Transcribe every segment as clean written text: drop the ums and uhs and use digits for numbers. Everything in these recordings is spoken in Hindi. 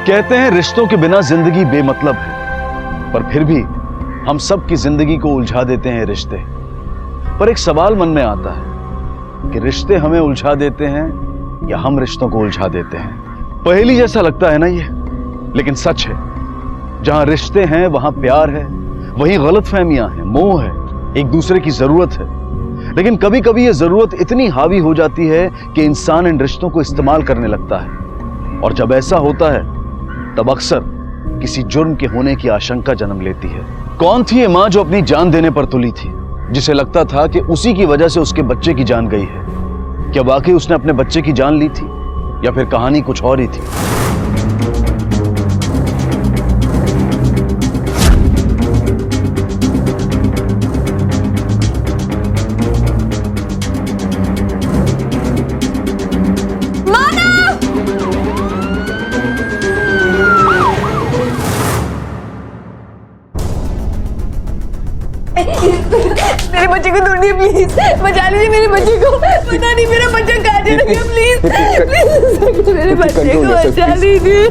कहते हैं रिश्तों के बिना जिंदगी बेमतलब है, पर फिर भी हम सब की जिंदगी को उलझा देते हैं रिश्ते। पर एक सवाल मन में आता है कि रिश्ते हमें उलझा देते हैं या हम रिश्तों को उलझा देते हैं। पहेली जैसा लगता है ना ये, लेकिन सच है। जहां रिश्ते हैं वहां प्यार है, वहीं गलतफहमियां हैं, मोह है, एक दूसरे की जरूरत है। लेकिन कभी कभी ये जरूरत इतनी हावी हो जाती है कि इंसान इन रिश्तों को इस्तेमाल करने लगता है, और जब ऐसा होता है तब अक्सर किसी जुर्म के होने की आशंका जन्म लेती है। कौन थी ये मां जो अपनी जान देने पर तुली थी, जिसे लगता था कि उसी की वजह से उसके बच्चे की जान गई है? क्या वाकई उसने अपने बच्चे की जान ली थी या फिर कहानी कुछ और ही थी? मेरे बच्चे को ढूंढिए प्लीज, बचा लीजिए मेरे बच्चे को। पता नहीं मेरा बच्चा कहाँ चला गया, प्लीज प्लीज मेरे बच्चे को बचा लीजिए।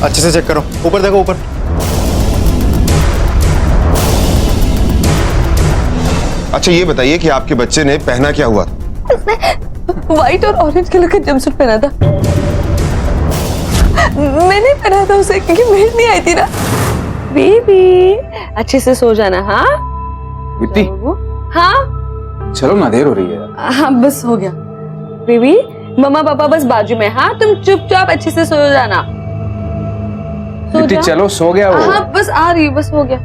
अच्छे से चेक करो, ऊपर देखो ऊपर। अच्छा ये बताइए कि आपके बच्चे ने पहना क्या हुआ? व्हाइट और ऑरेंज कलर का जंपसूट पहना था। मैंने पहना था उसे क्योंकि मेहनत नहीं आई थी ना। बेबी अच्छे से सो जाना। हाँ दीप्ति, हाँ चलो ना, देर हो रही है। हाँ बस हो गया बेबी, मम्मा पापा बस बाजू में। हाँ तुम चुपचाप अच्छे से सो जाना। दीप्ति चलो, सो गया वो। हाँ बस आ रही, बस हो गया।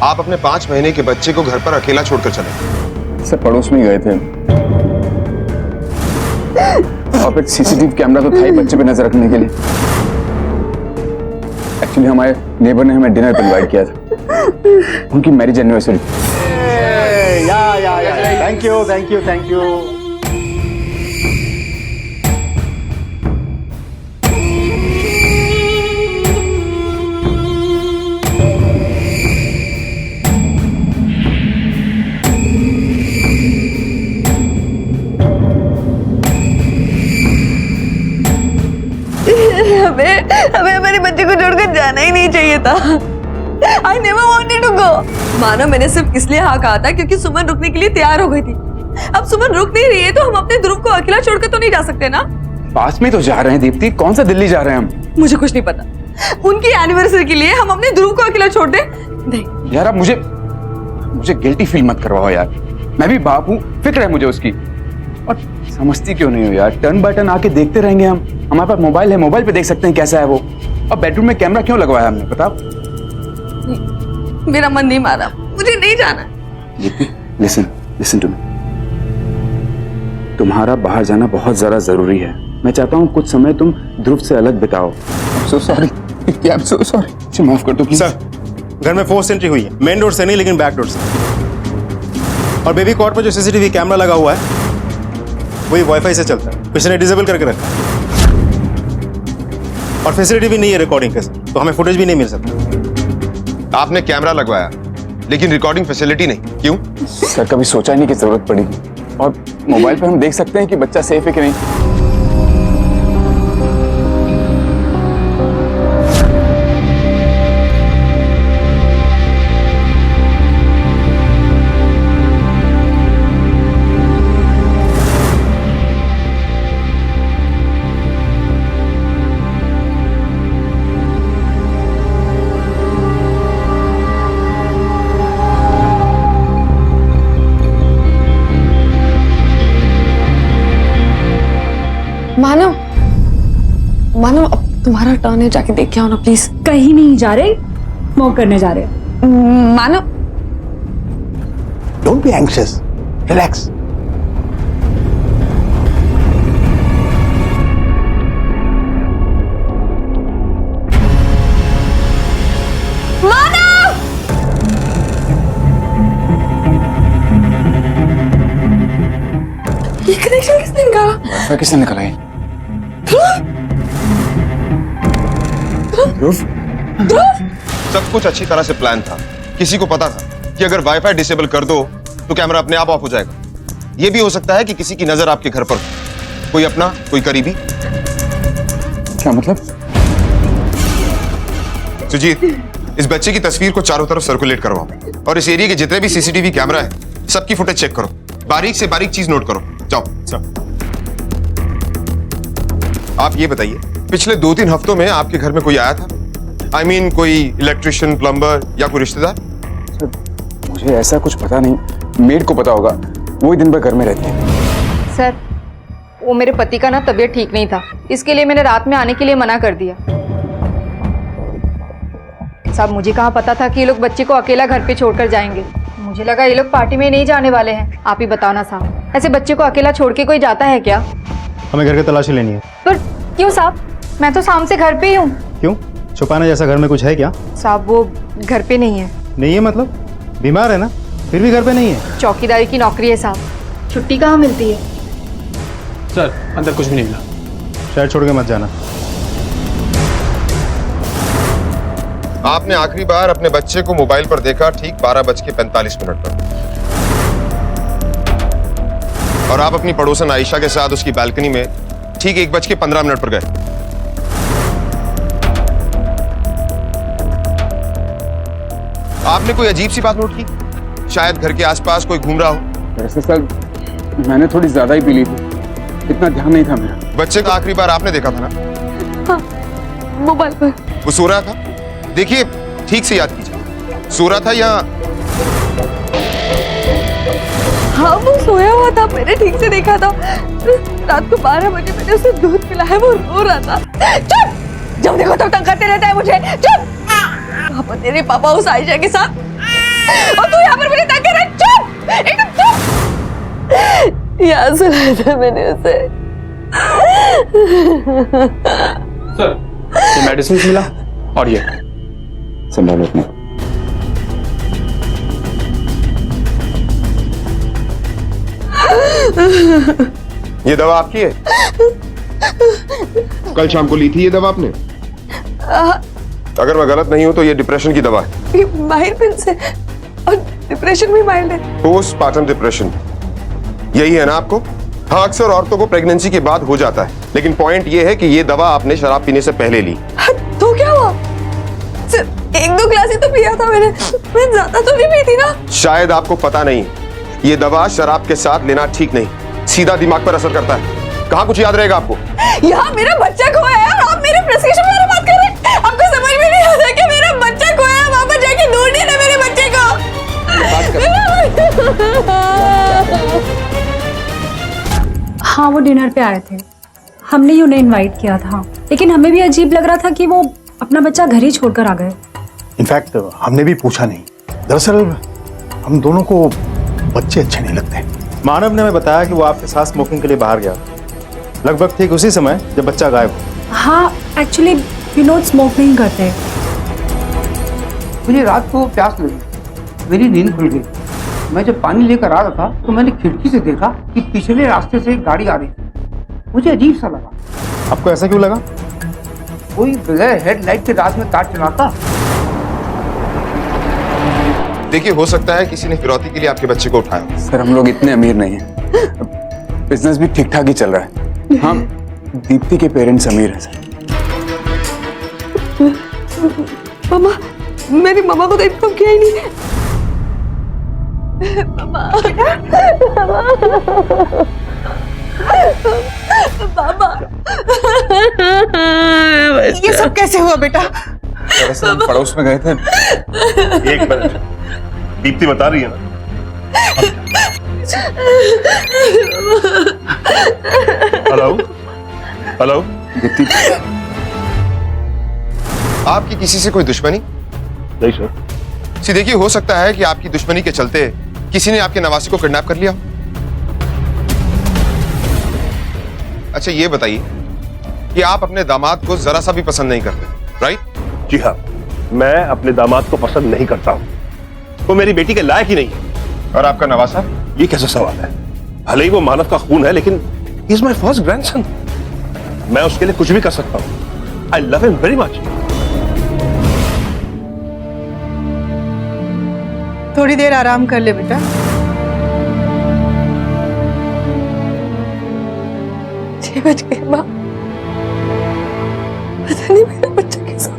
आप अपने 5 महीने के बच्चे को घर पर अकेला छोड़कर चले? सर पड़ोस में ही गए थे, और एक सीसीटीवी कैमरा तो था ही बच्चे पे नजर रखने के लिए। एक्चुअली हमारे नेबर ने हमें डिनर पर इनवाइट किया था, उनकी marriage anniversary. Thank you thank you thank you. हमें हमारे बच्चे को छोड़कर जाना ही नहीं चाहिए था। I never wanted to go। मानो मैंने सिर्फ इसलिए हाँ कहा था क्योंकि सुमन रुकने के लिए तैयार हो गई थी। अब सुमन रुक नहीं रही है तो हम अपने ध्रुव को अकेला छोड़कर तो नहीं जा सकते ना। पास में तो जा रहे हैं दीप्ति, कौन सा दिल्ली जा रहे हैं हम? मुझे कुछ नहीं पता। उनकी एनिवर्सरी के लिए हम अपने ध्रुव को अकेला छोड़ दे? नहीं यार, अब मुझे गिल्टी फील मत करवाओ यार। मैं भी बाप हूँ, फिक्र है मुझे उसकी। और समझती क्यों नहीं हो यार? टर्न बाय टर्न आके देखते रहेंगे हम। हमारे पास मोबाइल है, मोबाइल पे देख सकते हैं कैसा है वो। और बेडरूम में कैमरा क्यों लगवाया हमने, बताओ? मेरा मन नहीं मारा, मुझे नहीं जाना। Listen to me. तुम्हारा बाहर जाना बहुत ज्यादा जरूरी है। मैं चाहता हूँ कुछ समय तुम ध्रुव से अलग बिताओ। सो सॉरी, माफ कर दो प्लीज। सर, घर में फोर्स एंट्री हुई है, मेन डोर से नहीं लेकिन बैक डोर से। और बेबी कॉट पर जो सीसीटीवी कैमरा लगा हुआ है वही वाईफाई से चलता है, किसी ने डिसेबल करके रखा है। और फैसिलिटी भी नहीं है रिकॉर्डिंग के, तो हमें फुटेज भी नहीं मिल सकता। आपने कैमरा लगवाया लेकिन रिकॉर्डिंग फैसिलिटी नहीं, क्यों? सर कभी सोचा ही नहीं कि जरूरत पड़ेगी। और मोबाइल पे हम देख सकते हैं कि बच्चा सेफ है कि नहीं। मानो अब तुम्हारा टर्न है, जाके देख के आओ ना प्लीज। कहीं नहीं जा रहे, स्मोक करने जा रहे। मानो डोंट बी एंग्शियस, रिलैक्स। ये कनेक्शन किसने निकाला? वाईफाई किसने निकाला है? सब कुछ अच्छी तरह से प्लान था, किसी को पता था कि अगर वाईफाई डिसेबल कर दो तो कैमरा अपने आप ऑफ हो जाएगा। यह भी हो सकता है कि किसी की नजर आपके घर पर हो, कोई अपना कोई करीबी। क्या मतलब? सुजीत, इस बच्चे की तस्वीर को चारों तरफ सर्कुलेट करवाओ और इस एरिया के जितने भी सीसीटीवी कैमरा है सबकी फुटेज चेक करो, बारीक से बारीक चीज नोट करो। जाओ। आप ये बताइए, पिछले 2-3 हफ्तों में आपके घर में कोई आया था? I mean, कोई इलेक्ट्रिशियन, प्लम्बर या कोई रिश्तेदार? मुझे ऐसा कुछ पता नहीं, मेड को पता होगा, वो ही दिन भर घर में रहती है। सर, वो मेरे पति का ना तबीयत ठीक नहीं था, इसके लिए मैंने रात में आने के लिए मना कर दिया। साहब, मुझे कहाँ पता था कि ये लोग बच्चे को अकेला घर पे छोड़कर जाएंगे। मुझे लगा ये लोग पार्टी में नहीं जाने वाले हैं। आप ही बताओ ना साहब, ऐसे बच्चे को अकेला छोड़ के कोई जाता है क्या? हमें घर की तलाशी लेनी है। पर क्यों साहब, मैं तो शाम से घर पे ही हूँ। क्यों? छुपाने जैसा घर में कुछ है क्या? साहब, वो घर पे नहीं है। नहीं है मतलब? बीमार है ना, फिर भी घर पे नहीं है? चौकीदारी की नौकरी है साहब, छुट्टी कहाँ मिलती है? सर, अंदर कुछ भी नहीं मिला। शायद छोड़ के मत जाना। आपने आखिरी बार अपने बच्चे को मोबाइल पर देखा ठीक 12:45 पर, और आप अपनी पड़ोसन आयशा के साथ उसकी बालकनी में ठीक 1:15 पर गए। आपने कोई अजीब सी बात नोट की? शायद घर के आसपास कोई घूम रहा हो। दरअसल सर, मैंने थोड़ी ज्यादा ही पी ली थी, इतना ध्यान नहीं था मेरा। बच्चे को आखिरी बार आपने देखा था ना? हाँ, मोबाइल पर। वो सो रहा था? देखिए, ठीक से याद कीजिए, सो रहा था या? हाँ, वो सोया हुआ था, मैंने ठीक से देखा था। रात को 12 बजे मैंने उसे दूध पिलाया, वो रो रहा था। चुप! जब देखो तब तंग करते रहता है मुझे। चुप! वहाँ पर तेरे पापा उस आयशा के साथ, और तू यहाँ पर मेरे तंग कर रहा है। चुप! एकदम चुप! यहाँ सुनाया था मैंने उसे। सर, ये मेडिसिन मिला और ये संभालो अपने। ये दवा आपकी है? कल शाम को ली थी ये दवा आपने? अगर मैं गलत नहीं हूं तो ये डिप्रेशन की दवा है। माइल्ड पिल से, और डिप्रेशन भी माइल्ड है। पोस्टपार्टम डिप्रेशन, यही है ना आपको? हाँ, अक्सर औरतों को प्रेगनेंसी के बाद हो जाता है, लेकिन पॉइंट ये है कि ये दवा आपने शराब पीने से पहले ली। तो क्या हुआ? सिर्फ 1-2 ग्लास ही तो पिया था मैंने ज्यादा तो नहीं पी थी ना। शायद आपको पता नहीं, ये दवा शराब के साथ लेना ठीक नहीं, सीधा दिमाग पर असर करता है। कहाँ कुछ याद रहेगा आपको? यहाँ मेरा बच्चा खोया है और आप मेरे प्रिस्क्रिप्शन के बारे में बात कर रहे हैं। आपको समझ में नहीं आता कि मेरा बच्चा खोया है, वहाँ पर जाके ढूंढिए ना मेरे बच्चे को। हाँ, वो डिनर पे आए थे, हमने ही उन्हें इनवाइट किया था, लेकिन हमें भी अजीब लग रहा था कि वो अपना बच्चा घर ही छोड़कर आ गए। इनफैक्ट हमने भी पूछा नहीं। दरअसल हम दोनों को बच्चे अच्छे नहीं लगते। मानव ने हमें बताया कि वो आपके साथ स्मोकिंग के लिए बाहर गया, लगभग ठीक उसी समय जब बच्चा गायब हो। हाँ, एक्चुअली विनोद स्मोक नहीं करते। मुझे रात को प्यास लगी, मेरी नींद खुल गई। मैं जब पानी लेकर आ रहा था तो मैंने खिड़की से देखा कि पिछले रास्ते से एक गाड़ी आ रही थी। मुझे अजीब सा लगा। आपको ऐसा क्यों लगा? कोई बगैर हेडलाइट के रात में कार चलाता? देखिए, हो सकता है किसी ने फिरौती के लिए आपके बच्चे को उठाया। सर, हम लोग इतने अमीर नहीं हैं, बिजनेस भी ठीक ठाक ही चल रहा है। हाँ, दीप्ति के पेरेंट्स अमीर हैं सर। मामा, मेरी मामा को तो इन्फॉर्म किया ही नहीं। मामा, मामा, ये सब कैसे हुआ बेटा? दरअसल हम पड़ोस में गए थे। एक मिनट, दीप्ति बता रही है ना? हेलो हेलो दीप्ति, आपकी किसी से कोई दुश्मनी? नहीं सर। सी देखिए, हो सकता है कि आपकी दुश्मनी के चलते किसी ने आपके नवासी को किडनैप कर लिया। अच्छा, ये बताइए कि आप अपने दामाद को जरा सा भी पसंद नहीं करते, राइट? जी हाँ, मैं अपने दामाद को पसंद नहीं करता हूँ, वो मेरी बेटी के लायक ही नहीं है। और आपका नवासा? ये कैसा सवाल है? भले ही वो मानव का खून है, लेकिन he is my first grandson. मैं उसके लिए कुछ भी कर सकता हूँ। I love him very much. थोड़ी देर आराम कर ले बेटा। 6 बज गए माँ, पता नहीं मेरा बच्चा कैसा।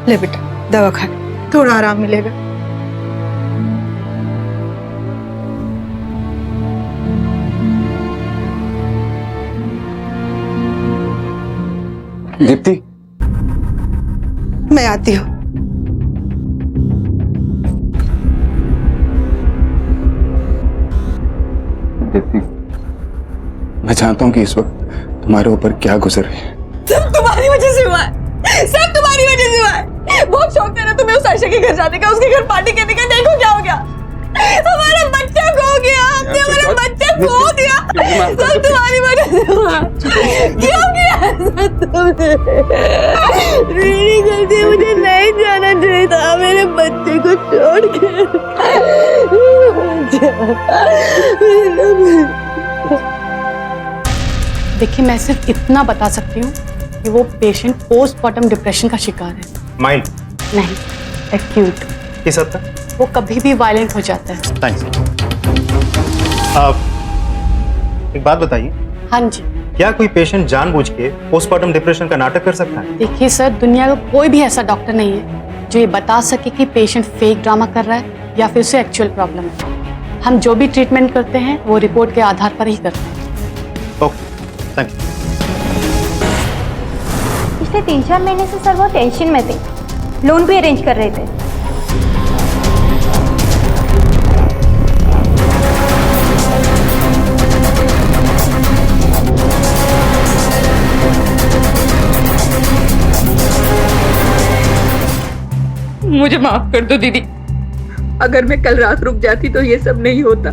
ले बेटा दवा खा ले, थोड़ा आराम मिलेगा। दीप्ति, मैं आती हूँ। दीप्ति, मैं जानता हूँ कि इस वक्त तुम्हारे ऊपर क्या गुजर रही है। सब तुम्हारी वजह से हुआ है, सब तुम्हारी वजह से हुआ है। बहुत शौक था ना तुम्हें उस आयशा के घर जाने का, उसके घर पार्टी करने का। देखो क्या हो गया, हमारा बच्चा खो गया, हमने हमारा बच्चा खो दिया। सब तुम्हारी वजह से हुआ। क्यों किया ऐसा तुमने? मेरी गलती, मुझे नहीं जाना चाहिए था मेरे बच्चे को छोड़ के। देखिए, मैं सिर्फ इतना बता सकती हूँ कि वो पेशेंट पोस्टमार्टम डिप्रेशन का शिकार है। माइंड नहीं, एक्यूट। किस हद तक? वो कभी भी वायलेंट हो जाता है। थैंक्स। एक बात बताइए, हाँ जी। क्या कोई पेशेंट जानबूझ के पोस्टमार्टम डिप्रेशन का नाटक कर सकता है? देखिए सर, दुनिया में कोई भी ऐसा डॉक्टर नहीं है जो ये बता सके कि पेशेंट फेक ड्रामा कर रहा है या फिर उसे एक्चुअल प्रॉब्लम है। हम जो भी ट्रीटमेंट करते हैं वो रिपोर्ट के आधार पर ही करते हैं। Okay, thank you. पिछले 3-4 महीने से सर वो टेंशन में थे, लोन भी अरेंज कर रहे थे। मुझे माफ कर दो दीदी, अगर मैं कल रात रुक जाती तो ये सब नहीं होता।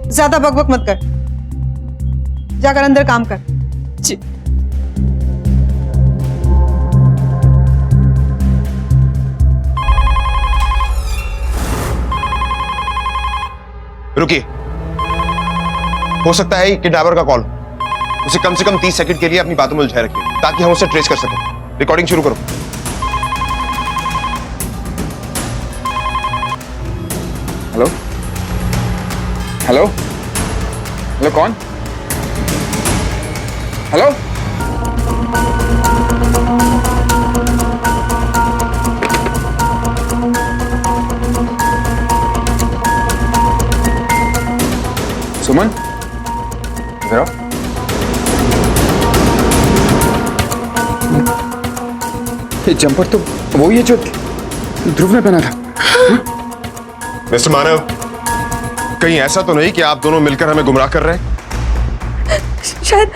ज्यादा बकबक मत कर, जाकर अंदर काम कर। जी। रुकिए, हो सकता है किडनैपर का कॉल। उसे कम से कम 30 सेकंड के लिए अपनी बातों में उलझाए रखिए ताकि हम उसे ट्रेस कर सकें। रिकॉर्डिंग शुरू करो। हेलो हेलो हेलो, कौन? हेलो, सुमन, इधर आओ। ये जंपर तो वही है जो ध्रुव ने पहना था। मिस्टर मानव, कहीं ऐसा तो नहीं कि आप दोनों मिलकर हमें गुमराह कर रहे हैं? शायद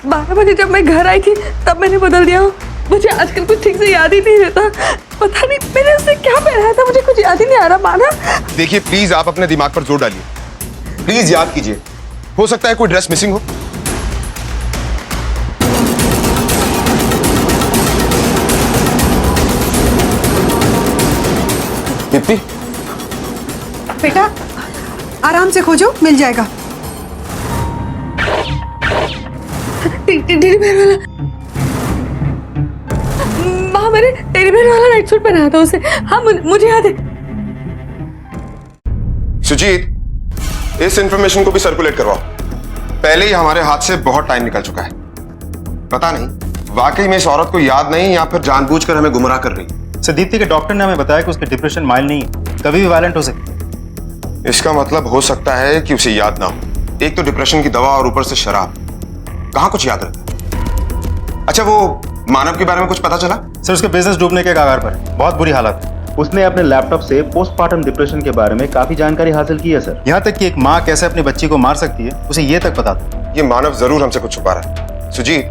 12 बजे जब मैं घर आई थी तब मैंने बदल दिया हो। मुझे आजकल कुछ ठीक से याद ही नहीं रहता। पता नहीं मैंने उससे क्या पहना था, मुझे कुछ याद ही नहीं आ रहा। माना, देखिए प्लीज आप अपने दिमाग पर जोर डालिए, प्लीज याद कीजिए। हो सकता है कोई ड्रेस मिसिंग हो। दीप्ति, बेटा आराम से खोजो, मिल जाएगा। टेडी बेयर वाला, माँ मैंने टेडी बेयर वाला नाइट सूट पहना था उसे। हाँ मुझे याद है। सुजीत, इस इंफॉर्मेशन को भी सर्कुलेट करवाओ। पहले ही हमारे हाथ से बहुत टाइम निकल चुका है। पता नहीं वाकई में इस औरत को याद नहीं या फिर जानबूझकर हमें गुमराह कर रही। सर, दीप्ति के डॉक्टर ने हमें बताया कि उसकी डिप्रेशन माइल्ड नहीं है, कभी भी वायलेंट हो सकती है। इसका मतलब हो सकता है कि उसे याद ना हो। एक तो डिप्रेशन की दवा और ऊपर से शराब, कहाँ कुछ याद रहता है। अच्छा, वो मानव के बारे में कुछ पता चला? सर, उसके बिजनेस डूबने के कगार पर है, बहुत बुरी हालत है। उसने अपने लैपटॉप से पोस्टमार्टम डिप्रेशन के बारे में काफी जानकारी हासिल की है सर। यहाँ तक कि एक माँ कैसे अपनी बच्ची को मार सकती है उसे ये तक पता था। ये मानव जरूर हमसे कुछ छुपा रहा है। सुजीत,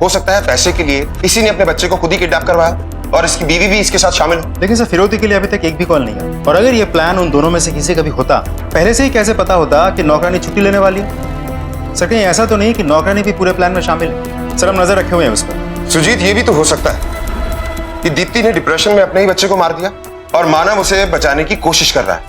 हो सकता है पैसे के लिए इसी ने अपने बच्चे को खुद ही किडनैप करवाया और इसकी बीवी भी इसके साथ शामिल है। लेकिन सर, फिरौती के लिए अभी तक एक भी कॉल नहीं है। और अगर ये प्लान उन दोनों में से किसी का भी होता, पहले से ही कैसे पता होता कि नौकरानी छुट्टी लेने वाली है? सर, कहीं ऐसा तो नहीं कि नौकरानी भी पूरे प्लान में शामिल है? सर, हम नजर रखे हुए हैं उस पर। सुजीत, ये भी तो हो सकता है कि दीप्ति ने डिप्रेशन में अपने ही बच्चे को मार दिया और मानव उसे बचाने की कोशिश कर रहा है।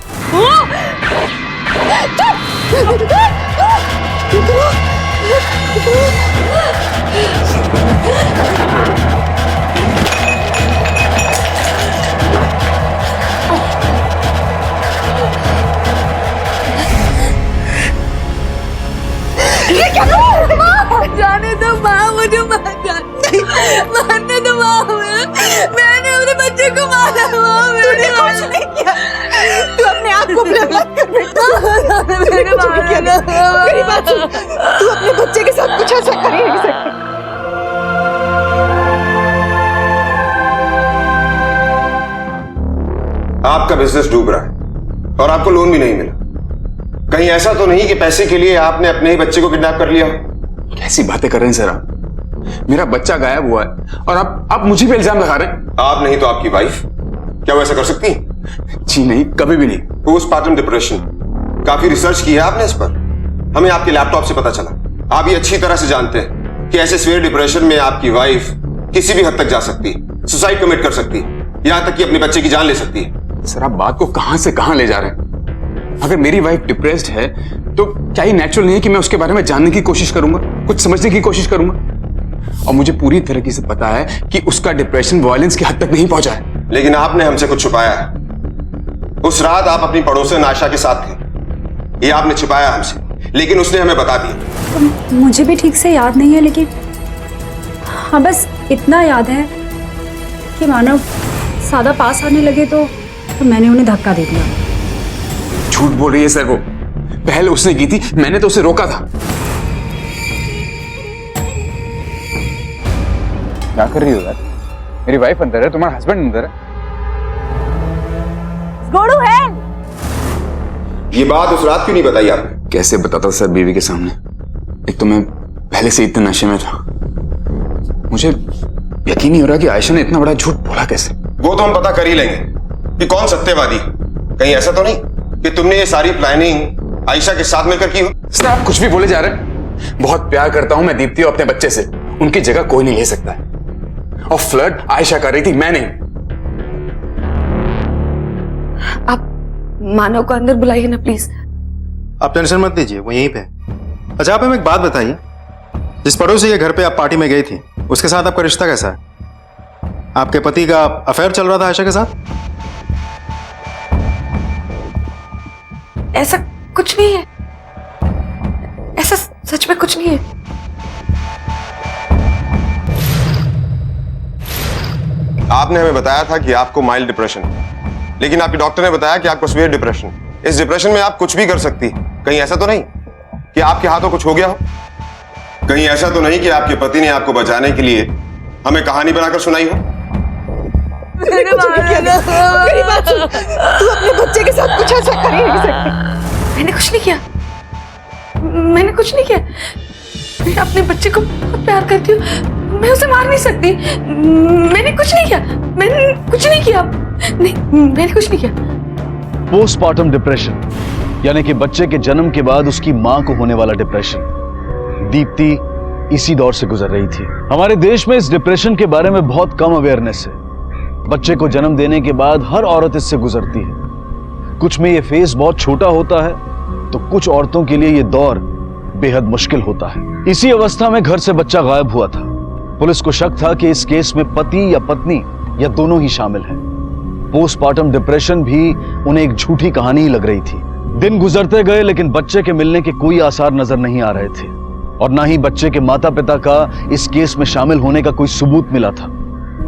जाने दो माँ, मुझे मारने दो माँ, मैंने अपने बच्चे को मारा माँ, मैंने कुछ नहीं किया। तू अपने आप को ब्लम मत कर बेटा। मैंने कुछ नहीं किया। मेरी बात सुन, तू अपने बच्चे के साथ कुछ ऐसा कर ही नहीं सकती। आपका बिजनेस डूब रहा है और आपको लोन भी नहीं मिला। कहीं ऐसा तो नहीं कि पैसे के लिए आपने अपने ही बच्चे को किडनैप कर लिया? कैसी बातें कर रहे हैं सर आप? मेरा बच्चा गायब हुआ है और आप मुझे पे इल्जाम लगा रहे हैं। आप नहीं तो आपकी वाइफ, क्या वो ऐसा कर सकती हैं? जी नहीं, कभी भी नहीं। पोस्टमार्टम डिप्रेशन, काफी रिसर्च की है आपने इस पर। हमें आपके लैपटॉप से पता चला। आप ये अच्छी तरह से जानते हैं कि ऐसे सीवियर डिप्रेशन में आपकी वाइफ किसी भी हद तक जा सकती है, सुसाइड कमिट कर सकती है, यहां तक कि अपने बच्चे की जान ले सकती है। सर आप बात को कहां से कहां ले जा रहे हैं? अगर मेरी वाइफ डिप्रेस्ड है तो क्या ये नेचुरल नहीं है कि मैं उसके बारे में जानने की कोशिश करूंगा, कुछ समझने की कोशिश करूंगा? और मुझे पूरी तरीके से पता है कि उसका डिप्रेशन वायलेंस की हद तक नहीं पहुंचा है। लेकिन आपने हमसे कुछ छुपाया है। उस रात आप अपनी पड़ोसन आशा के साथ थे, ये आपने छिपाया हमसे, लेकिन उसने हमें बता दिया। मुझे भी ठीक से याद नहीं है, लेकिन हाँ बस इतना याद है कि मानव सादा पास आने लगे तो मैंने उन्हें धक्का दे दिया। झूठ बोल रही है सर वो। पहल उसने की थी, मैंने तो उसे रोका था। क्या कर रही हो यार? मेरी वाइफ अंदर है, तुम्हारा हस्बैंड अंदर है। गोड़ू है। ये बात उस रात क्यों नहीं बताई आपने? कैसे बताता सर बीवी के सामने? एक तो मैं पहले से इतने नशे में था, मुझे यकीन नहीं हो रहा कि आयशा ने इतना बड़ा झूठ बोला कैसे। वो तो हम पता कर ही लेंगे कि कौन सत्यवादी। कहीं ऐसा तो नहीं कि तुमने ये सारी प्लानिंग आयशा के साथ मिलकर की हो? सर आप कुछ भी बोले जा रहे हैं। बहुत प्यार करता हूं मैं दीप्ति और अपने बच्चे से, उनकी जगह कोई नहीं ले सकता है। और फ्लर्ट आयशा कर रही थी, मैं नहीं। आप मानव को अंदर बुलाइए ना प्लीज। आप टेंशन मत लीजिए, वो यहीं पे। अच्छा आप हमें एक बात बताइए, जिस पड़ोसी के घर पे आप पार्टी में गई थी उसके साथ आपका रिश्ता कैसा है? आपके पति का अफेयर चल रहा था आयशा के साथ? ऐसा कुछ नहीं है, ऐसा सच में कुछ नहीं है। आपने हमें बताया था कि आपको माइल्ड डिप्रेशन है, लेकिन आपके डॉक्टर ने बताया कि आपको सीवियर डिप्रेशन। इस डिप्रेशन में आप कुछ भी कर सकती। कहीं ऐसा तो नहीं कि आपके हाथों कुछ हो गया हो? कहीं ऐसा तो नहीं कि आपके पति ने आपको बचाने के लिए हमें कहानी बनाकर सुनाई हो? मैंने कुछ नहीं किया। मेरी बात सुन, तू अपने बच्चे के साथ कुछ ऐसा कर ही नहीं सकती। मैंने कुछ नहीं किया, मैंने कुछ नहीं किया। मैं अपने बच्चे को बहुत प्यार करती हूँ, मैं उसे मार नहीं सकती। मैंने कुछ नहीं किया, मैंने कुछ नहीं किया। नहीं, मैंने कुछ नहीं किया। पोस्टमार्टम डिप्रेशन यानी कि बच्चे के जन्म के बाद उसकी मां को होने वाला डिप्रेशन। दीप्ति इसी दौर से गुजर रही थी। हमारे देश में इस डिप्रेशन के बारे में बहुत कम अवेयरनेस है। बच्चे को जन्म देने के बाद हर औरत इससे गुजरती है। कुछ में ये फेज बहुत छोटा होता है तो कुछ औरतों के लिए ये दौर बेहद मुश्किल होता है। इसी अवस्था में घर से बच्चा गायब हुआ था। पुलिस को शक था कि इस केस में पति या पत्नी या दोनों ही शामिल हैं। पोस्टमार्टम डिप्रेशन भी उन्हें एक झूठी कहानी ही लग रही थी। दिन गुजरते गए लेकिन बच्चे के मिलने के कोई आसार नजर नहीं आ रहे थे और ना ही बच्चे के माता पिता का इस केस में शामिल होने का कोई सबूत मिला था।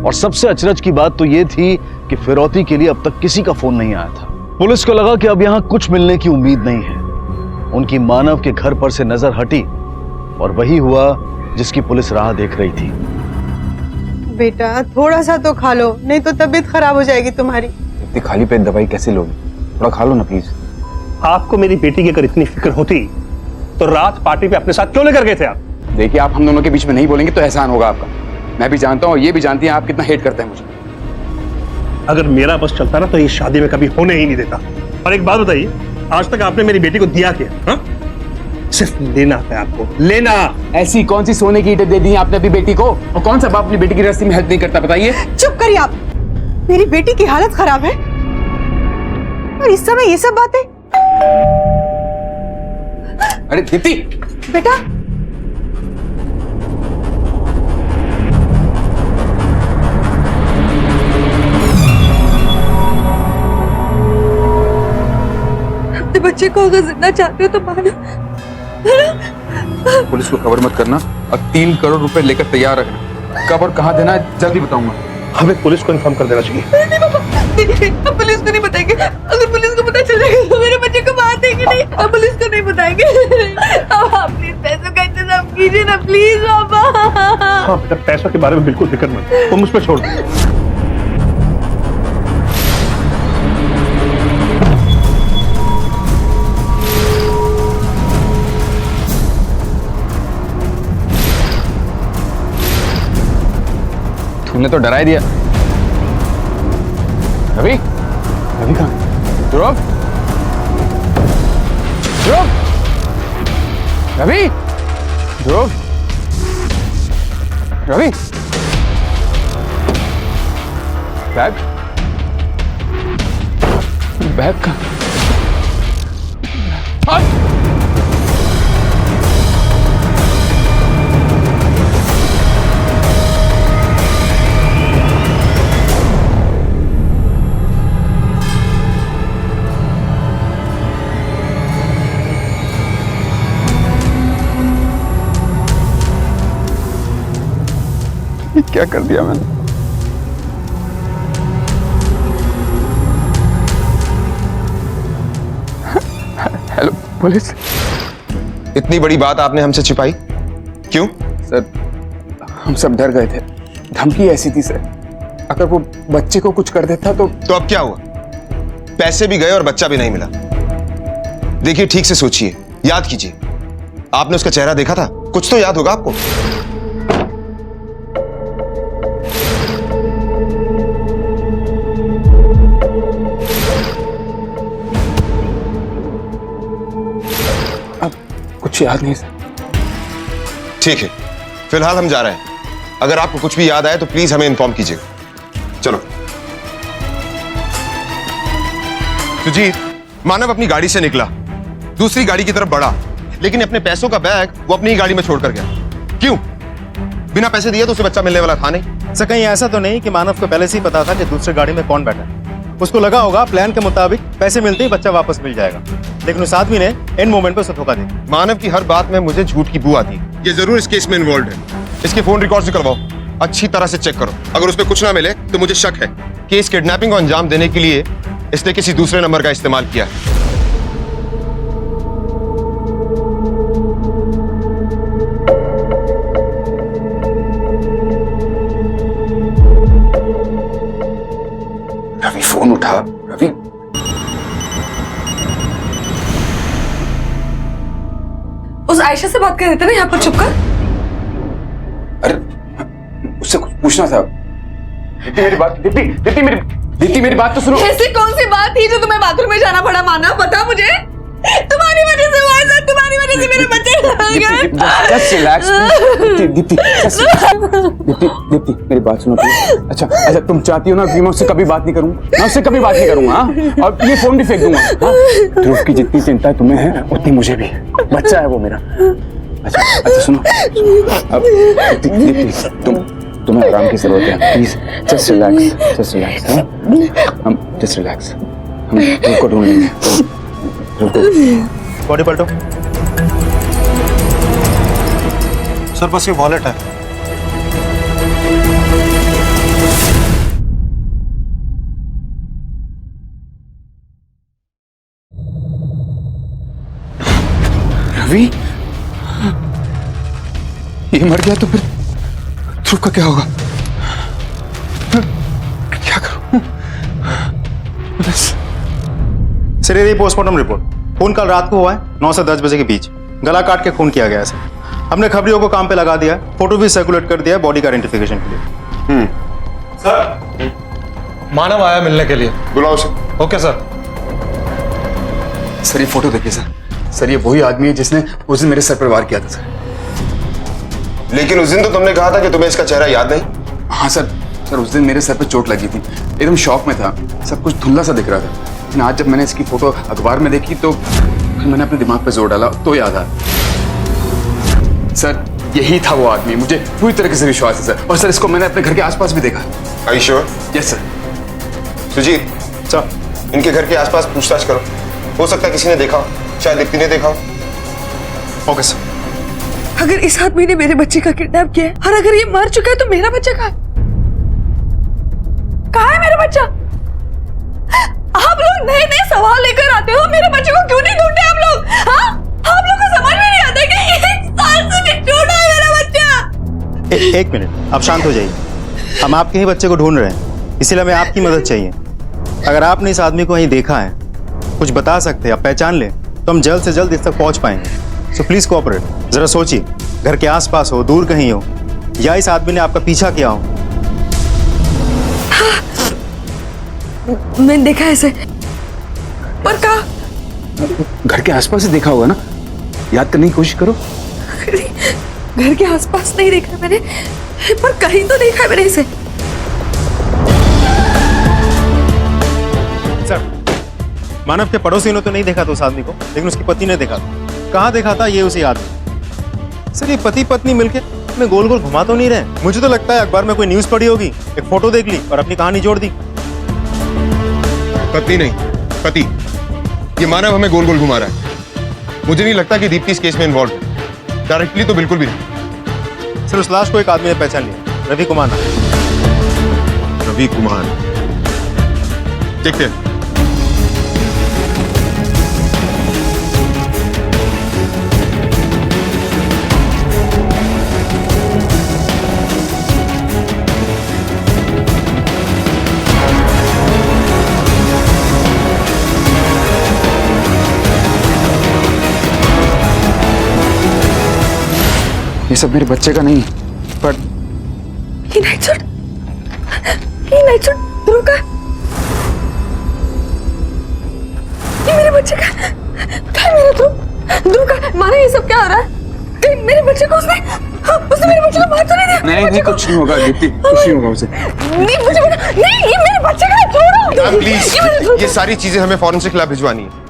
और सबसे अचरज की बात तो यह थी कि फिरौती के लिए अब तक किसी का फोन नहीं आया था। पुलिस को लगा कि अब यहां कुछ मिलने की उम्मीद नहीं है। उनकी मानव के घर पर से नजर हटी और वही हुआ जिसकी पुलिस राह देख रही थी। बेटा थोड़ा सा तो खा लो, नहीं तो तबीयत खराब हो जाएगी तुम्हारी। इतनी खाली पेट दवाई कैसे लोगे? थोड़ा खा लो ना प्लीज। आपको मेरी बेटी की अगर इतनी फिक्र होती तो रात पार्टी पे अपने साथ क्यों लेकर गए थे आप? देखिए आप हम दोनों के बीच में नहीं बोलेंगे तो एहसान होगा आपका। मैं भी जानता हूँ, ये भी जानती हैं आप कितना हेट करते हैं मुझे। अगर मेरा बस चलता ना तो ये शादी में कभी होने ही नहीं देता। और एक बात बताइए, आज तक आपने मेरी बेटी को दिया क्या? हाँ? सिर्फ लेना है आपको, लेना। ऐसी कौन सी सोने की ईंटें दे दी आपने अपनी बेटी को? और कौन सा बाप अपनी बेटी की रस्सी में हेल्प नहीं करता बताइए? चुप करिए आप, मेरी बेटी की हालत खराब है और इस समय ये सब बातें। अरे दीप्ति बेटा बच्चे को अगर जिंदा चाहते हो तो मानो। पुलिस को खबर मत करना और 3 करोड़ रुपए लेकर तैयार रखना। कब और कहाँ देना है जल्दी बताऊंगा। हमें पुलिस को इन्फॉर्म कर देना चाहिए। नहीं पापा, नहीं, हम पुलिस को नहीं बताएंगे। अगर पुलिस को पता चलेगा तो मेरे बच्चे को मार देंगे। नहीं, हम पुलिस को नहीं बताएंगे। अब आप प्लीज पैसों का इंतजाम कीजिए ना प्लीज पापा। हाँ बेटा, पैसों के बारे में बिल्कुल फिक्र मत, तुम मुझ पर छोड़ दो। तुमने तो डरा ही दिया। रवि, रवि कहाँ? ध्रुव, ध्रुव, रवि, ध्रुव, रवि, बैग, बैग कहाँ? क्या कर दिया मैंने? Hello police. इतनी बड़ी बात आपने हमसे छिपाई क्यों? सर हम सब डर गए थे, धमकी ऐसी थी सर, अगर वो बच्चे को कुछ कर देता तो अब क्या हुआ? पैसे भी गए और बच्चा भी नहीं मिला। देखिए ठीक से सोचिए, याद कीजिए, आपने उसका चेहरा देखा था, कुछ तो याद होगा आपको। कुछ याद नहीं सर। ठीक है, फिलहाल हम जा रहे हैं। अगर आपको कुछ भी याद आए तो प्लीज हमें इन्फॉर्म कीजिएगा। चलो। सुजीत, मानव अपनी गाड़ी से निकला, दूसरी गाड़ी की तरफ बढ़ा, लेकिन अपने पैसों का बैग वो अपनी ही गाड़ी में छोड़कर गया। क्यों? बिना पैसे दिए तो उसे बच्चा मिलने वाला था नहीं। सर कहीं ऐसा तो नहीं कि मानव को पहले से ही पता था कि दूसरी गाड़ी में कौन बैठा है? उसको लगा होगा प्लान के मुताबिक पैसे मिलते ही बच्चा वापस मिल जाएगा, लेकिन उस आदमी ने एंड मोमेंट पर उसे धोखा दिया। मानव की हर बात में मुझे झूठ की बू आती है। ये जरूर इस केस में इन्वॉल्व है। इसके फोन रिकॉर्ड्स निकलवाओ, अच्छी तरह से चेक करो। अगर उसमें कुछ ना मिले तो मुझे शक है कि इस किडनैपिंग को अंजाम देने के लिए इसने किसी दूसरे नंबर का इस्तेमाल किया है। रवि फोन उठा। रवि, उस आयशा से बात कर रहे थे ना यहाँ पर छुपकर। अरे उससे कुछ पूछना था। दीदी मेरी बात, दीदी मेरी बात तो सुनो। ऐसी कौन सी बात थी जो तुम्हें बाथरूम में जाना पड़ा मानव? बता मुझे। तुम्हारी वजह से हुआ है, तुम्हारी वजह से मेरे बच्चे Just relax, दीदी मेरी बात सुनो प्लीज। अच्छा तुम चाहती हो ना कि मैं उससे कभी बात नहीं करूँ? मैं उससे कभी बात नहीं करूँगा, हाँ? और ये फोन भी फेंक दूंगा, हाँ? ध्रुव की जितनी चिंता तुम्हें है उतनी मुझे भी। बच्चा है वो मेरा। अच्छा सुनो, अब दीदी तुम्हें आराम की जरूरत है, प्लीज जस्ट रिलैक्स, हाँ? हम जस्ट रिलैक्स, हम ध्रुव को ढूंढ लेंगे। बॉडी पलटो। सर बस ये वॉलेट है। रवि, ये मर गया तो फिर ध्रुव का क्या होगा? क्या करूं? बस सर ये पोस्टमार्टम रिपोर्ट। खून कल रात को हुआ है 9 से 10 बजे के बीच। गला काट के खून किया गया है सर। हमने खबरियों को काम पे लगा दिया, फोटो भी सर्कुलेट कर दिया बॉडी का आइडेंटिफिकेशन के लिए। सर मानव आया मिलने के लिए, बुलाओ उसे। Okay sir. सर ये फोटो देखिए सर, ये वही आदमी है जिसने उस दिन मेरे सर पर वार किया था सर। लेकिन उस दिन तो तुमने कहा था कि तुम्हें इसका चेहरा याद नहीं। हाँ सर उस दिन मेरे सर पे चोट लगी थी, एकदम शॉक में था, सब कुछ धुंधला सा दिख रहा था। लेकिन आज जब मैंने इसकी फोटो अखबार में देखी तो फिर मैंने अपने दिमाग पे जोर डाला तो याद आया। सर यही था वो आदमी, मुझे पूरी तरीके से विश्वास है सर। और सर इसको मैंने अपने घर के आसपास भी देखा। Are you sure? Yes sir. Sujit, sir इनके घर के आसपास पूछताछ करो। हो सकता है किसी ने देखा हो, शायद दीप्ति ने देखा हो। Okay sir. अगर इस आदमी ने मेरे बच्चे का किडनैप किया है और अगर ये मर चुका है तो मेरा बच्चा कहाँ है? कहाँ है मेरा बच्चा? आप लोग नए नए सवाल लेकर आते हो, मेरे बच्चे को क्यों नहीं ढूंढते आप लोग? हाँ, आप लोग को समझ में नहीं आता कि 1 साल से नहीं ढूंढा है मेरा बच्चा। एक मिनट, आप शांत हो जाइए। हम आपके ही बच्चे को ढूंढ रहे हैं, इसीलिए हमें आपकी मदद चाहिए। अगर आपने इस आदमी को कहीं देखा है, कुछ बता सकते हैं, आप पहचान लें तो हम जल्द से जल्द इस तक पहुंच पाएंगे। So please cooperate. जरा सोचिए, घर के आसपास हो, दूर कहीं हो, या इस आदमी ने आपका पीछा किया हो। मैंने देखा ऐसे, पर कहा घर के आसपास ही देखा होगा ना, याद करने की कोशिश करो। घर के आसपास नहीं देखा मैंने, पर कहीं तो देखा है मैंने इसे। सर, मानव के पड़ोसियों ने तो नहीं देखा था उस आदमी को, लेकिन उसकी पत्नी ने देखा था। कहाँ देखा था? ये उसी आदमी। सर, ये पति पत्नी मिलके में गोल गोल घुमा तो नहीं रहे। मुझे तो लगता है अखबार में कोई न्यूज पढ़ी होगी, एक फोटो देख ली और अपनी कहानी जोड़ दी। पत्नी नहीं, पति। ये मानव हमें गोल गोल घुमा रहा है। मुझे नहीं लगता कि दीप्ति इस केस में इन्वॉल्व है, डायरेक्टली तो बिल्कुल भी नहीं। सर, उस लाश को एक आदमी ने पहचान लिया, रवि कुमार नाम। रवि कुमार, देखते हैं। ये सब मेरे बच्चे का नहीं, पर ये नाइट सूट ध्रुव का, ये मेरे बच्चे का है। मेरा ध्रुव का। माना ये सब क्या हो रहा है? कहीं मेरे बच्चे को उसने मेरे बच्चे को मार तो नहीं दिया? नहीं, कुछ नहीं होगा दीप्ति, कुछ नहीं होगा उसे। नहीं, मुझे नहीं, ये मेरे बच्चे का है, छोड़ो। प्लीज, ये सारी चीजें हमें फॉरेंसिक लैब भिजवानी है।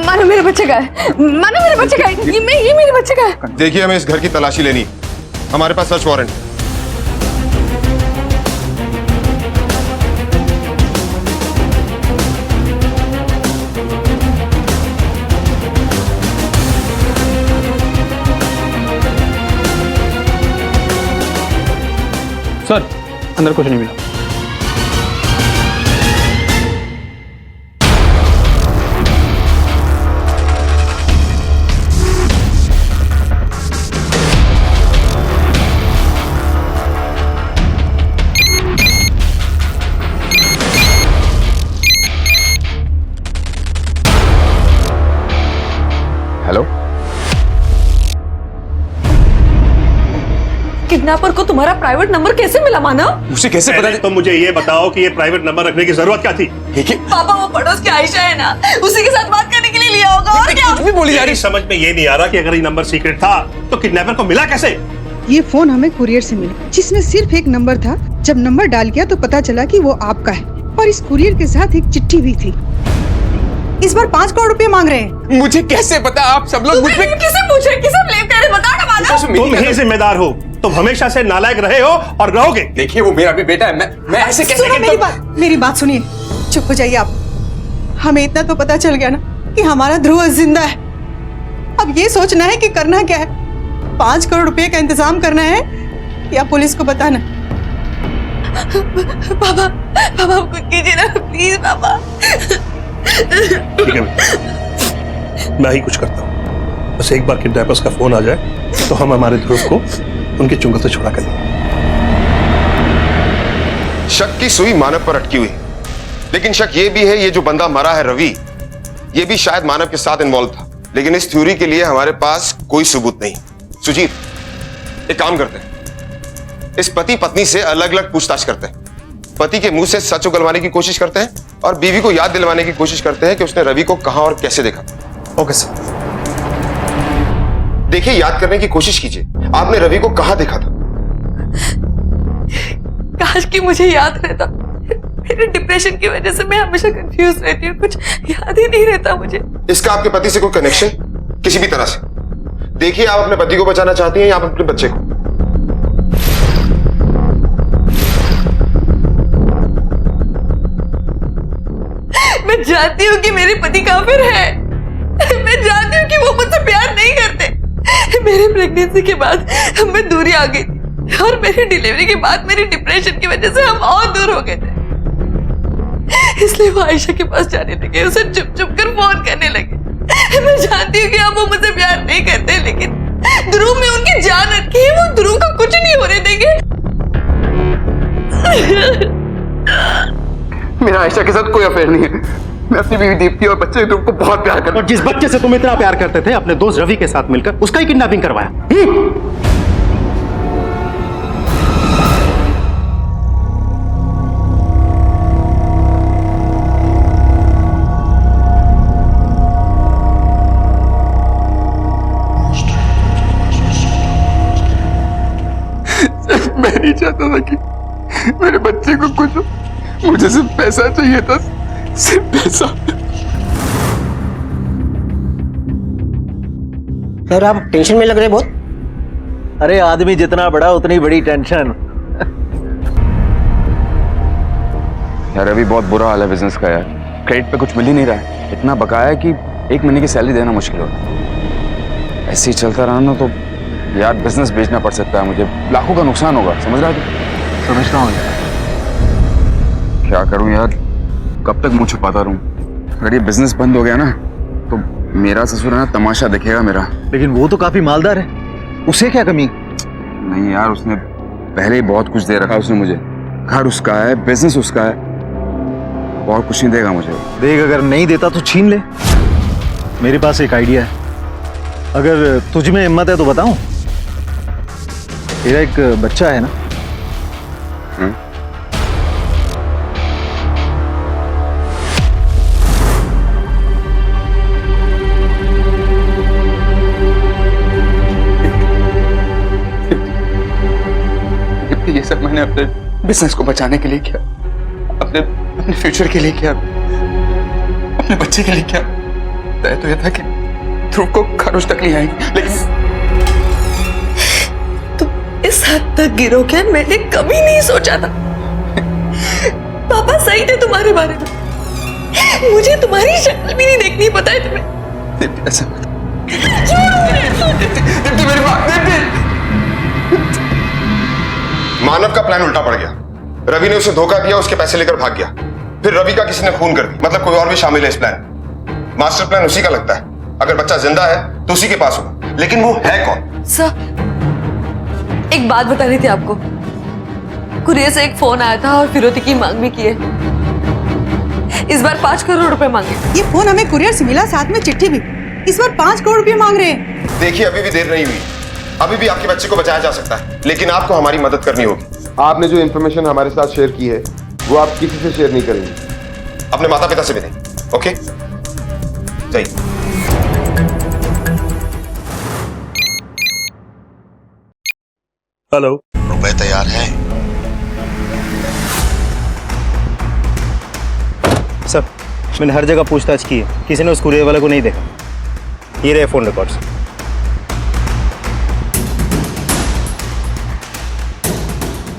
मानो मेरे बच्चे का है, मानो मेरे बच्चे का है, ये मेरे बच्चे का है। देखिए, हमें इस घर की तलाशी लेनी है, हमारे पास सर्च वारंट है। सर, अंदर कुछ नहीं मिला। हेलो, किडनैपर को तुम्हारा प्राइवेट नंबर कैसे मिला मानव? मुझे कैसे पता? तो मुझे ये बताओ कि ये प्राइवेट नंबर रखने की जरूरत क्या थी? पापा, वो पड़ोस की आयशा है ना, उसी के साथ बात करने के लिए लिया होगा। और क्या? कुछ भी बोली जा रही। समझ में ये नहीं आ रहा कि अगर ये नंबर सीक्रेट था तो किडनैपर को मिला कैसे? ये फोन हमें कुरियर से मिला, जिसमें सिर्फ एक नंबर था। जब नंबर डाल किया तो पता चला कि वो आपका है, और इस कुरियर के साथ एक चिट्ठी भी थी। इस बार 5 करोड़ रुपए मांग रहे हैं। मुझे कैसे पता? आप सब लोग मुझ पे किसे पूछे, किसे ब्लेम करे? बता ना मानव। तुम ही जिम्मेदार हो, तुम हमेशा से नालायक रहे हो और रहोगे। देखिए, वो मेरा भी बेटा है, मैं ऐसे कैसे? सुनो मेरी बात सुनिए, चुप हो जाइए आप। हमें इतना तो पता चल गया ना कि हमारा ध्रुव जिंदा है। अब ये सोचना है कि करना क्या है, 5 करोड़ रुपए का इंतजाम करना है या पुलिस को बताना। पापा, कुछ कीजिए ना प्लीज पापा। ठीक है, मैं ही कुछ करता हूँ। बस एक बार किडनैपर्स का फोन आ जाए तो हम हमारे ध्रुव को उनके चुंगल से छुड़ा कर देंगे। शक की सुई मानव पर अटकी हुई, लेकिन शक ये भी है ये जो बंदा मरा है रवि, ये भी शायद मानव के साथ इन्वॉल्व था, लेकिन इस थ्योरी के लिए हमारे पास कोई सबूत नहीं। सुजीत, एक काम करते हैं, इस पति पत्नी से अलग अलग पूछताछ करते हैं। पति के मुंह से सच उगलवाने की कोशिश करते हैं और बीवी को याद दिलवाने की कोशिश करते हैं कि उसने रवि को कहां और कैसे देखा था। Okay sir. देखिए, याद करने की कोशिश कीजिए, आपने रवि को कहां देखा था? काश कि मुझे याद रहता। मेरे डिप्रेशन की वजह से मैं हमेशा कंफ्यूज रहती हूँ, कुछ याद ही नहीं रहता मुझे। इसका आपके पति से कोई कनेक्शन किसी भी तरह से? देखिए, आप अपने पति को बचाना चाहती हैं या आप अपने बच्चे को? मैं जानती हूँ कि मेरे पति काफिर है। मैं जानती हूँ कि वो मुझसे प्यार नहीं करते। मेरे प्रेगनेंसी के बाद हमें दूरी आ गई थी और मेरी डिलीवरी के बाद मेरी डिप्रेशन की वजह से हम और दूर हो गए थे। इसलिए वो आयशा के पास जाने लगे, उसे चुप चुप कर फोन करने लगे। मैं जानती हूँ कि अब वो मुझसे प्यार नहीं करते, लेकिन ध्रुव में उनकी जान अटकी है। वो ध्रुव का कुछ नहीं होने देंगे। मेरा आयशा के साथ कोई अफेयर नहीं है। मैं अपनी बीवी दीप्ति और बच्चे ध्रुव को बहुत प्यार करता हूं। और जिस बच्चे से तुम इतना प्यार करते थे, अपने दोस्त रवि के साथ मिलकर उसका ही किडनैपिंग करवाया। मैं नहीं चाहता था कि मेरे बच्चे को कुछ हो। मुझे सिर्फ पैसा चाहिए था, सिर्फ पैसा। सर आप टेंशन में लग रहे बहुत। अरे आदमी जितना बड़ा उतनी बड़ी टेंशन। यार अभी बहुत बुरा हाल है बिजनेस का यार। क्रेडिट पे कुछ मिल ही नहीं रहा है। इतना बकाया है कि 1 महीने की सैलरी देना मुश्किल हो रहा है। ऐसे ही चलता रहा ना तो यार बिजनेस बेचना पड़ सकता है मुझे। लाखों का नुकसान होगा, समझ रहा है? समझ रहा हूँ यार। क्या करूं यार, कब तक मुंह छुपाता रहूं? अगर ये बिजनेस बंद हो गया ना तो मेरा ससुर है ना तमाशा देखेगा मेरा। लेकिन वो तो काफी मालदार है, उसे क्या कमी? नहीं यार, उसने पहले ही बहुत कुछ दे रखा उसने मुझे। घर उसका है, बिजनेस उसका है, और कुछ नहीं देगा मुझे। देख, अगर नहीं देता तो छीन ले। मेरे पास एक आइडिया है, अगर तुझ में हिम्मत है तो बताऊं। तेरा एक बच्चा है ना? ये सब मैंने अपने बिजनेस को बचाने के लिए किया, अपने फ्यूचर के लिए किया, अपने बच्चे के लिए किया। तय तो यह था कि ध्रुव को खरोच तक नहीं आएगी, लेकिन तुम इस हद तक गिरोगे मैंने कभी नहीं सोचा था। पापा सही थे तुम्हारे बारे में। मुझे तुम्हारी शक्ल भी नहीं देखनी, पता है तुम्हें? ऐसा मानव का प्लान उल्टा पड़ गया। रवि ने उसे धोखा दिया, उसके पैसे लेकर भाग गया। फिर रवि का किसी ने खून कर दी, मतलब कोई और भी शामिल है इस प्लान। मास्टर प्लान उसी का लगता है। अगर बच्चा जिंदा है तो उसी के पास होगा, लेकिन वो है कौन? सर, एक बात बतानी थी आपको। कुरियर से एक फोन आया था और फिरौती की मांग भी की है। इस बार 5 करोड़ रुपए मांगे। ये फोन हमें कुरियर से मिला, साथ में चिट्ठी भी। इस बार 5 करोड़ रुपए मांग रहे हैं। देखिए, अभी भी देर नहीं हुई। अभी भी आपके बच्चे को बचाया जा सकता है, लेकिन आपको हमारी मदद करनी होगी। आपने जो इंफॉर्मेशन हमारे साथ शेयर की है वो आप किसी से शेयर नहीं करेंगे, अपने माता पिता से भी नहीं। ओके, सही। हेलो, रुपए तैयार हैं? सर, मैंने हर जगह पूछताछ की है, किसी ने उस कुरियर वाले को नहीं देखा। ये रहे फोन रिकॉर्ड्स।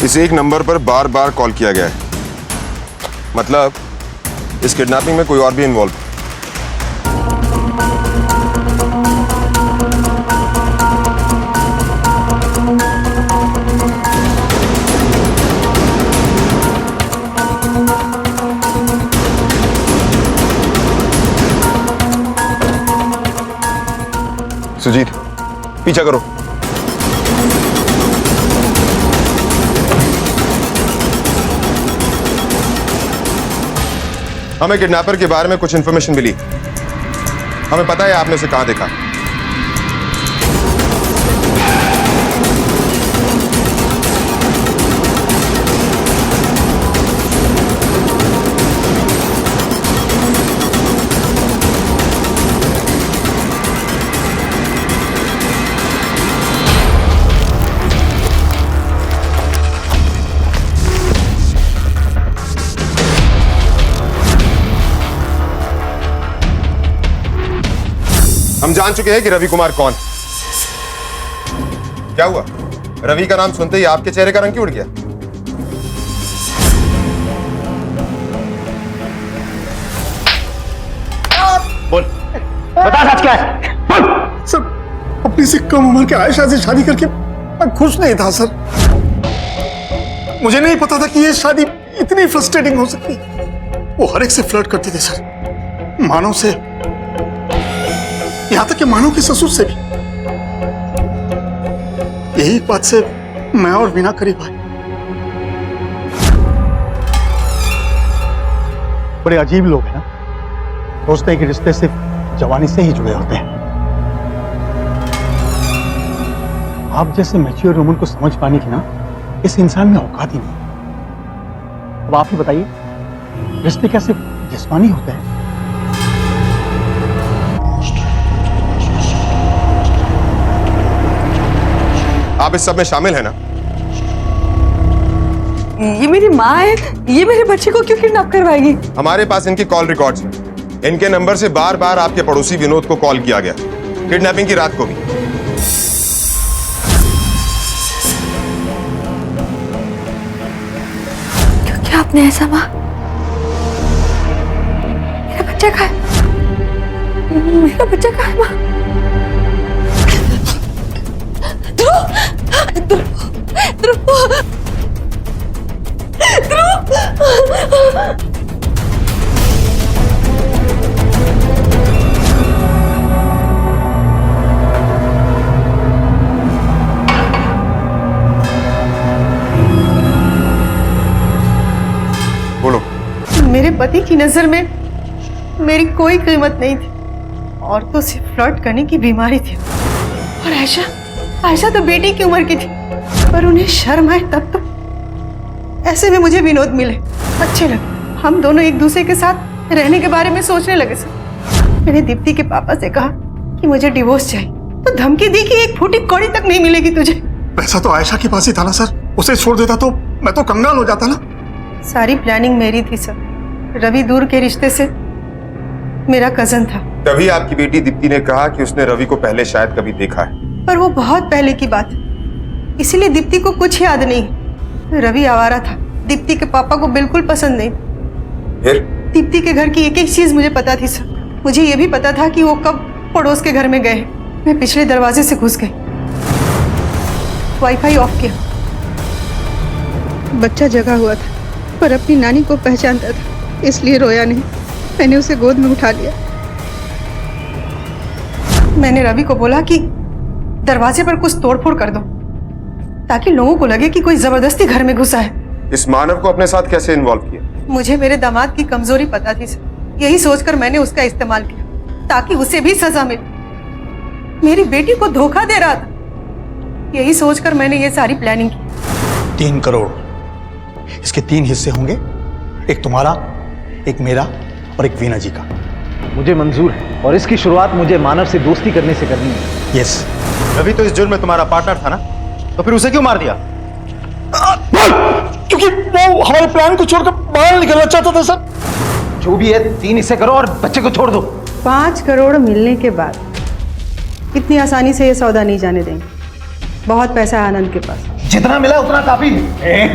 इस एक नंबर पर बार बार कॉल किया गया है, मतलब इस किडनैपिंग में कोई और भी इन्वॉल्व है। सुजीत, पीछा करो। हमें किडनैपर के बारे में कुछ इंफॉर्मेशन मिली। हमें पता है आपने उसे कहां देखा। हम जान चुके हैं कि रवि कुमार कौन है। क्या हुआ? रवि का नाम सुनते ही आपके चेहरे का रंग क्यों उड़ गया? बोल, बता सच क्या है? सर, अपनी से कम उम्र के आयशा से शादी करके मैं खुश नहीं था सर। मुझे नहीं पता था कि ये शादी इतनी फ्रस्ट्रेटिंग हो सकती। वो हर एक से फ्लर्ट करती थी सर, मानव से, यहां तक कि मानव के ससुर से भी। यही बात से मैं और वीना करीब आए। बड़े अजीब लोग हैं ना, सोचते हैं कि रिश्ते सिर्फ जवानी से ही जुड़े होते हैं। आप जैसे मैच्योर वुमन को समझ पाने की ना इस इंसान में औकात ही नहीं। अब आप ही बताइए, रिश्ते क्या सिर्फ जिस्मानी होते हैं? आप इस सब में शामिल है ना? ये मेरी माँ है, ये मेरे बच्चे को क्यों किडनैप करवाएगी? हमारे पास इनकी कॉल रिकॉर्ड्स हैं। इनके नंबर से बार बार आपके पड़ोसी विनोद को कॉल किया गया, किडनैपिंग की रात को भी। क्या आपने ऐसा माँ? मेरा बच्चा कहाँ है? मेरा बच्चा कहाँ है माँ? ध्रुव, ध्रुव, ध्रुव, ध्रुव। बोलो। मेरे पति की नजर में मेरी कोई कीमत नहीं थी। औरतों से फ्लर्ट करने की बीमारी थी। और आयशा तो बेटी की उम्र की थी, पर उन्हें शर्म आए तब तो। ऐसे में मुझे विनोद मिले, अच्छे लगे। हम दोनों एक दूसरे के साथ रहने के बारे में सोचने लगे सर। मैंने दीप्ति के पापा से कहा कि मुझे डिवोर्स चाहिए, तो धमकी दी कि एक फूटी कौड़ी तक नहीं मिलेगी तुझे। पैसा तो आयशा के पास ही था ना सर, उसे छोड़ देता तो मैं तो कंगाल हो जाता ना। सारी प्लानिंग मेरी थी सर। रवि दूर के रिश्ते से मेरा कजन था। तभी आपकी बेटी दीप्ति ने कहा कि उसने रवि को पहले शायद कभी देखा है, पर वो बहुत पहले की बात, इसीलिए दीप्ति को कुछ याद नहीं। रवि आवारा था, दीप्ति के पापा को बिल्कुल पसंद नहीं। फिर दीप्ति के घर की एक एक चीज मुझे पता थी सर। मुझे ये भी पता था कि वो कब पड़ोस के घर में गए। मैं पिछले दरवाजे से घुस गई, वाईफाई ऑफ किया। बच्चा जगा हुआ था, पर अपनी नानी को पहचानता था, इसलिए रोया नहीं। मैंने उसे गोद में उठा लिया। मैंने रवि को बोला कि दरवाजे पर कुछ तोड़फोड़ कर दो, ताकि लोगों को लगे कि कोई जबरदस्ती घर में घुसा है। इस मानव को अपने साथ कैसे इन्वॉल्व किया? मुझे मेरे दामाद की कमजोरी पता थी सर। यही सोचकर मैंने उसका इस्तेमाल किया, ताकि उसे भी सजा मिले। मेरी बेटी को धोखा दे रहा था, यही सोचकर मैंने ये सारी प्लानिंग की। 3 करोड़, इसके 3 हिस्से होंगे, एक तुम्हारा, एक मेरा और एक वीना जी का। मुझे मंजूर है, और इसकी शुरुआत मुझे मानव से दोस्ती करने से करनी है। यस। रवि तो इस जुर्म में तुम्हारा पार्टनर था ना, तो फिर उसे क्यों मार दिया? क्योंकि वो हमारे प्लान को छोड़कर बाहर निकलना चाहता था सर। जो भी है 3 हिस्से करो और बच्चे को छोड़ दो। 5 करोड़ मिलने के बाद इतनी आसानी से ये सौदा नहीं जाने देंगे। बहुत पैसा है आनंद के पास। जितना मिला उतना काफी है।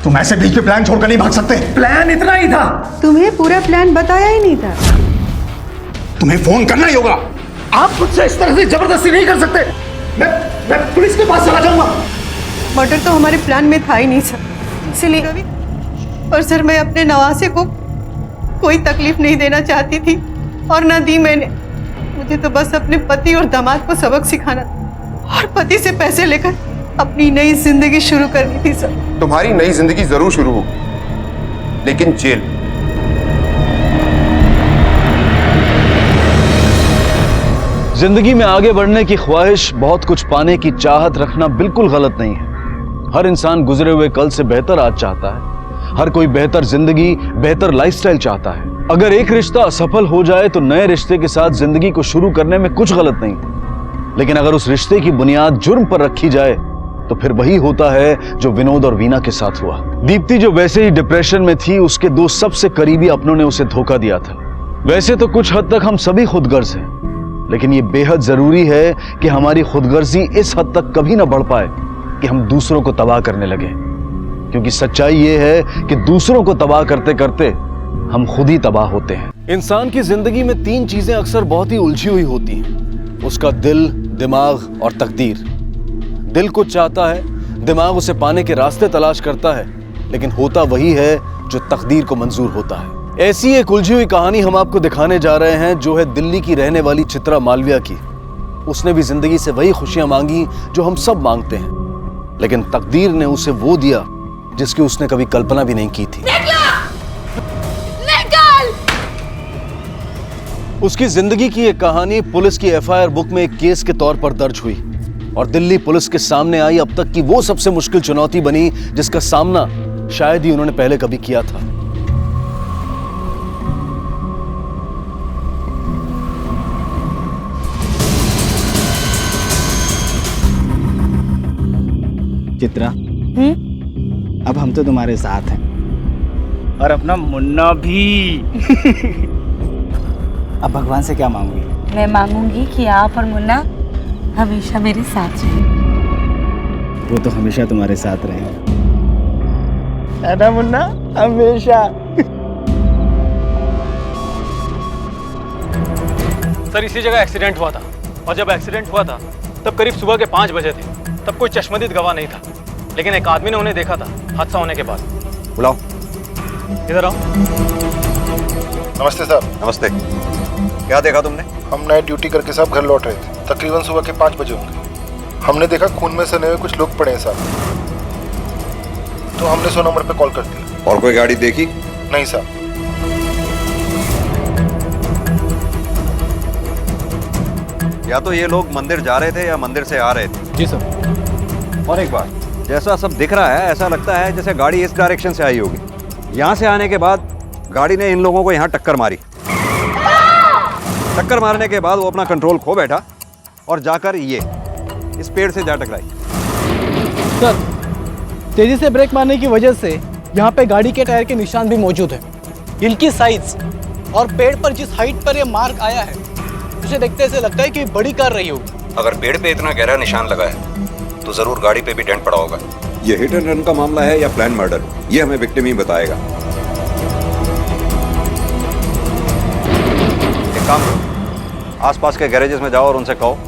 तुम ऐसे बीच में प्लान छोड़कर नहीं भाग सकते। प्लान इतना ही था। तुम्हें पूरा प्लान बताया ही नहीं था। तुम्हें फोन करना ही होगा। आप मुझसे इस तरह से जबरदस्ती नहीं कर सकते। मैं पुलिस के पास चला जाऊंगा। मर्डर तो हमारे प्लान में था ही नहीं सर, इसीलिए रवि। और सर, मैं अपने नवासे को कोई तकलीफ नहीं देना चाहती थी, और ना दी मैंने। मुझे तो बस अपने पति और दामाद को सबक सिखाना था, और पति से पैसे लेकर अपनी नई जिंदगी शुरू करनी थी सर। तुम्हारी नई जिंदगी जरूर शुरू होगी, लेकिन जेल। जिंदगी में आगे बढ़ने की ख्वाहिश, बहुत कुछ पाने की चाहत रखना बिल्कुल गलत नहीं है। हर इंसान गुजरे हुए कल से बेहतर आज चाहता है। हर कोई बेहतर जिंदगी, बेहतर लाइफस्टाइल चाहता है। अगर एक रिश्ता असफल हो जाए तो नए रिश्ते के साथ जिंदगी को शुरू करने में कुछ गलत नहीं, लेकिन अगर उस रिश्ते की बुनियाद जुर्म पर रखी जाए तो फिर वही होता है जो विनोद और वीना के साथ हुआ। दीप्ति जो वैसे ही डिप्रेशन में थी, उसके 2 सबसे करीबी अपनों ने उसे धोखा दिया था। वैसे तो कुछ हद तक हम सभी खुदगर्ज हैं, लेकिन ये बेहद जरूरी है कि हमारी खुदगर्जी इस हद तक कभी ना बढ़ पाए कि हम दूसरों को तबाह करने लगे, क्योंकि सच्चाई ये है कि दूसरों को तबाह करते करते हम खुद ही तबाह होते हैं। इंसान की जिंदगी में 3 चीजें अक्सर बहुत ही उलझी हुई होती हैं। उसका दिल, दिमाग और तकदीर। दिल कुछ चाहता है, दिमाग उसे पाने के रास्ते तलाश करता है, लेकिन होता वही है जो तकदीर को मंजूर होता है। ऐसी एक उलझी हुई कहानी हम आपको दिखाने जा रहे हैं, जो है दिल्ली की रहने वाली चित्रा मालविया की। उसने भी जिंदगी से वही खुशियां मांगी जो हम सब मांगते हैं, लेकिन तकदीर ने उसे वो दिया जिसकी उसने कभी कल्पना भी नहीं की थी। उसकी जिंदगी की एक कहानी पुलिस की एफआईआर बुक में एक केस के तौर पर दर्ज हुई और दिल्ली पुलिस के सामने आई अब तक की वो सबसे मुश्किल चुनौती बनी जिसका सामना शायद ही उन्होंने पहले कभी किया था। चित्रा, अब हम तो तुम्हारे साथ हैं और अपना मुन्ना भी। अब भगवान से क्या मांगोगी? मैं मांगूंगी कि आप और मुन्ना हमेशा मेरे साथ रहें। वो तो हमेशा तुम्हारे साथ रहेगा, है ना मुन्ना? हमेशा। सर, इसी जगह एक्सीडेंट हुआ था और जब एक्सीडेंट हुआ था तब करीब सुबह के 5 बजे थे। तब कोई चश्मदीद गवाह नहीं था, लेकिन एक आदमी ने उन्हें देखा था हादसा होने के बाद। बुलाओ। इधर आओ। नमस्ते साहब। नमस्ते। क्या देखा तुमने? हम नाइट ड्यूटी करके साहब घर लौट रहे थे, तकरीबन सुबह के 5 बजे होंगे। हमने देखा खून में सने हुए कुछ लोग पड़े हैं साहब, तो हमने 100 नंबर पे कॉल कर दिया। और कोई गाड़ी देखी? नहीं साहब। या तो ये लोग मंदिर जा रहे थे या मंदिर से आ रहे थे। जी सर। और एक बात, जैसा सब दिख रहा है ऐसा लगता है जैसे गाड़ी इस डायरेक्शन से आई होगी। यहाँ से आने के बाद गाड़ी ने इन लोगों को यहाँ टक्कर मारी। टक्कर मारने के बाद वो अपना कंट्रोल खो बैठा और जाकर ये इस पेड़ से जा टकराई। सर, तेजी से ब्रेक मारने की वजह से यहाँ पे गाड़ी के टायर के निशान भी मौजूद है। हिल की साइज और पेड़ पर जिस हाइट पर ये मार्क आया है, उसे देखते ऐसे लगता है कि बड़ी कार रही होगी। अगर पेड़ पे इतना गहरा निशान लगा है तो जरूर गाड़ी पे भी डेंट पड़ा होगा। ये हिट एंड रन का मामला है या प्लान मर्डर, ये हमें विक्टिम ही बताएगा। एक काम करो, आसपास के गैरेजेस में जाओ और उनसे कहो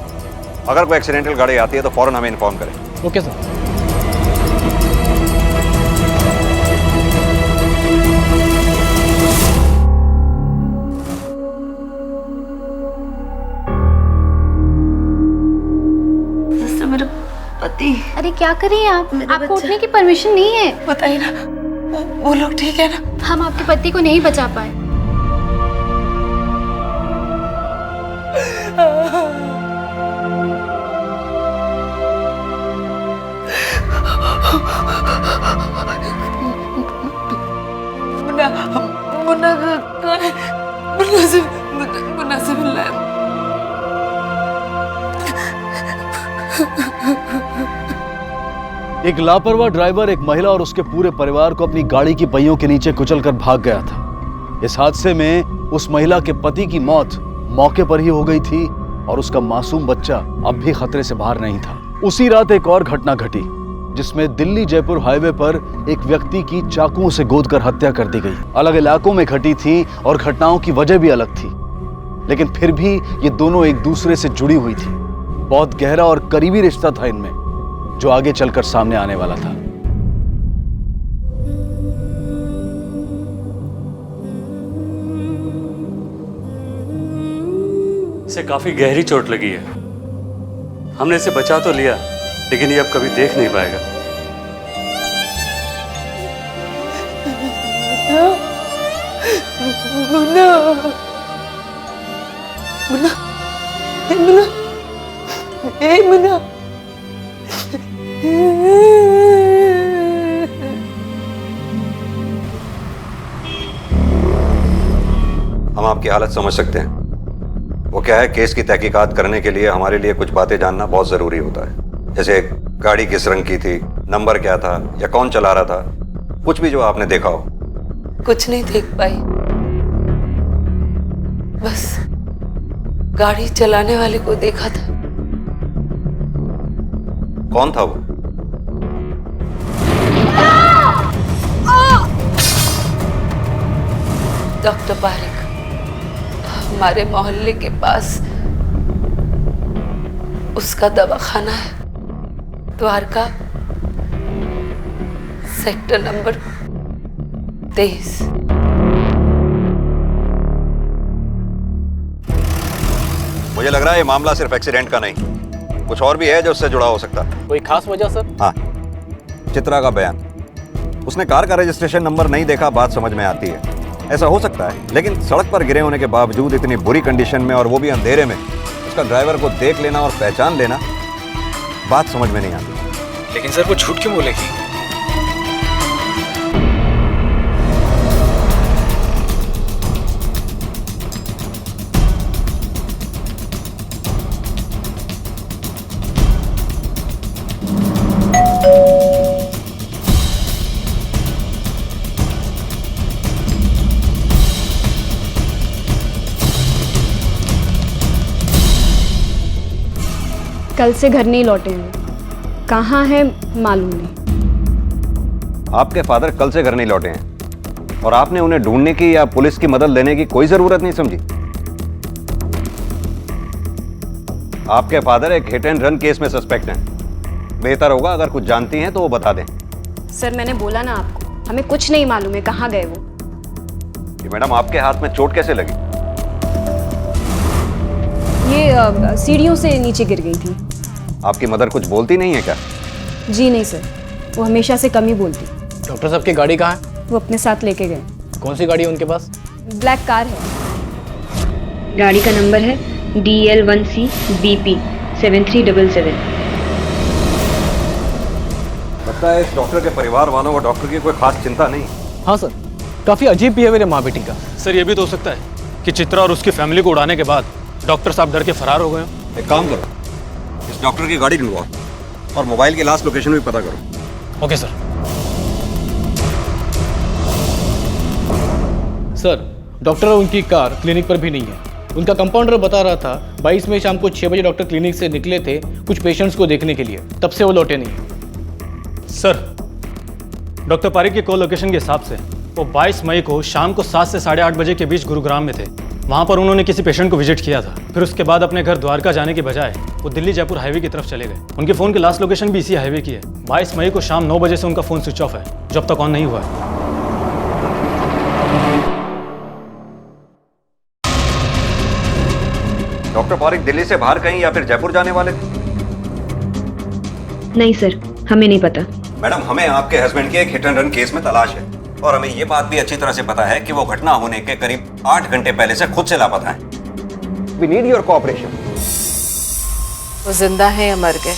अगर कोई एक्सीडेंटल गाड़ी आती है तो फौरन हमें इन्फॉर्म करें। Okay sir. मेरा पति। अरे क्या कर रही हैं आप? आपको उठने की परमिशन नहीं है। बताइए ना, वो लोग ठीक है ना? हम आपके पति को नहीं बचा पाए। मुन्ना, मुन्ना कहाँ है? मुन्ना से मिलना है। एक लापरवाह ड्राइवर एक महिला और उसके पूरे परिवार को अपनी गाड़ी की पहियों के नीचे कुचलकर भाग गया था। इस हादसे में उस महिला के पति की मौत मौके पर ही हो गई थी और उसका मासूम बच्चा अब भी खतरे से बाहर नहीं था। उसी रात एक और घटना घटी जिसमें दिल्ली जयपुर हाईवे पर एक व्यक्ति की चाकुओं से गोदकर हत्या कर दी गई। अलग इलाकों में घटी थी और घटनाओं की वजह भी अलग थी, लेकिन फिर भी ये दोनों एक दूसरे से जुड़ी हुई थी। बहुत गहरा और करीबी रिश्ता था इनमें, जो आगे चलकर सामने आने वाला था। इसे काफी गहरी चोट लगी है। हमने इसे बचा तो लिया, लेकिन ये अब कभी देख नहीं पाएगा। मुन्ना, मुन्ना, मुन्ना, ए मुन्ना। हम आपकी हालत समझ सकते हैं। वो क्या है, केस की तहकीकात करने के लिए हमारे लिए कुछ बातें जानना बहुत जरूरी होता है, जैसे गाड़ी किस रंग की थी, नंबर क्या था या कौन चला रहा था, कुछ भी जो आपने देखा हो। कुछ नहीं देख पाई, बस गाड़ी चलाने वाले को देखा था। कौन था वो? डॉक्टर पारिक। हमारे मोहल्ले के पास उसका दवाखाना है, द्वारका, सेक्टर नंबर 23। मुझे लग रहा है ये मामला सिर्फ एक्सीडेंट का नहीं, कुछ और भी है जो उससे जुड़ा हो सकता है। कोई खास वजह सर? हाँ, चित्रा का बयान। उसने कार का रजिस्ट्रेशन नंबर नहीं देखा, बात समझ में आती है, ऐसा हो सकता है, लेकिन सड़क पर गिरे होने के बावजूद इतनी बुरी कंडीशन में और वो भी अंधेरे में उसका ड्राइवर को देख लेना और पहचान लेना, बात समझ में नहीं आती। लेकिन सर वो झूठ क्यों बोलेगी? कल से घर नहीं लौटे हैं, कहाँ है मालूम नहीं। आपके फादर कल से घर नहीं लौटे हैं और आपने उन्हें ढूंढने की या पुलिस की मदद लेने की कोई जरूरत नहीं समझी। आपके फादर एक हिट एंड रन केस में सस्पेक्ट हैं। बेहतर होगा अगर कुछ जानती हैं तो वो बता दें। सर मैंने बोला ना आपको, हमें कुछ नहीं मालूम है कहाँ गए वो। मैडम आपके हाथ में चोट कैसे लगी? ये सीढ़ियों से नीचे गिर गई थी। आपकी मदर कुछ बोलती नहीं है क्या? जी नहीं सर, वो हमेशा से कम ही बोलती। डॉक्टर साहब की गाड़ी कहाँ है? वो अपने साथ लेके गए। कौन सी गाड़ी है उनके पास? ब्लैक कार है। गाड़ी का नंबर है DL1C BP 7377। लगता है इस डॉक्टर के परिवार वालों को डॉक्टर की कोई खास चिंता नहीं। हाँ सर, काफी अजीब बिहेवियर है माँ बेटी का। सर ये भी तो हो सकता है कि चित्रा और उसकी फैमिली को उड़ाने के बाद डॉक्टर साहब डर के फरार हो गए हो। एक काम करो, इस डॉक्टर की गाड़ी ढूंढवाओ और मोबाइल की लास्ट लोकेशन भी पता करो। Okay sir. सर डॉक्टर और उनकी कार क्लिनिक पर भी नहीं है। उनका कंपाउंडर बता रहा था 22 में शाम को 6 बजे डॉक्टर क्लिनिक से निकले थे कुछ पेशेंट्स को देखने के लिए, तब से वो लौटे नहीं। सर डॉक्टर पारिक के कॉल लोकेशन के हिसाब से वो 22 मई को शाम को 7 से 8:30 बजे के बीच गुरुग्राम में थे। वहाँ पर उन्होंने किसी पेशेंट को विजिट किया था। फिर उसके बाद अपने घर द्वारका जाने के बजाय वो दिल्ली जयपुर हाईवे की तरफ चले गए। उनके फ़ोन की लास्ट लोकेशन भी इसी हाईवे की है। 22 मई को शाम 9 बजे से उनका फ़ोन स्विच ऑफ है, जो अब तक ऑन नहीं हुआ है। डॉक्टर पारिक दिल्ली से बाहर कहीं या फिर जयपुर जाने वाले थे? नहीं सर, हमें नहीं पता। मैडम हमें आपके हस्बैंड के एक हिट एंड रन केस में तलाश है और हमें ये बात भी अच्छी तरह से पता है कि वो घटना होने के करीब 8 घंटे पहले से खुद से लापता है। We need your cooperation. वो जिंदा है या मर गए?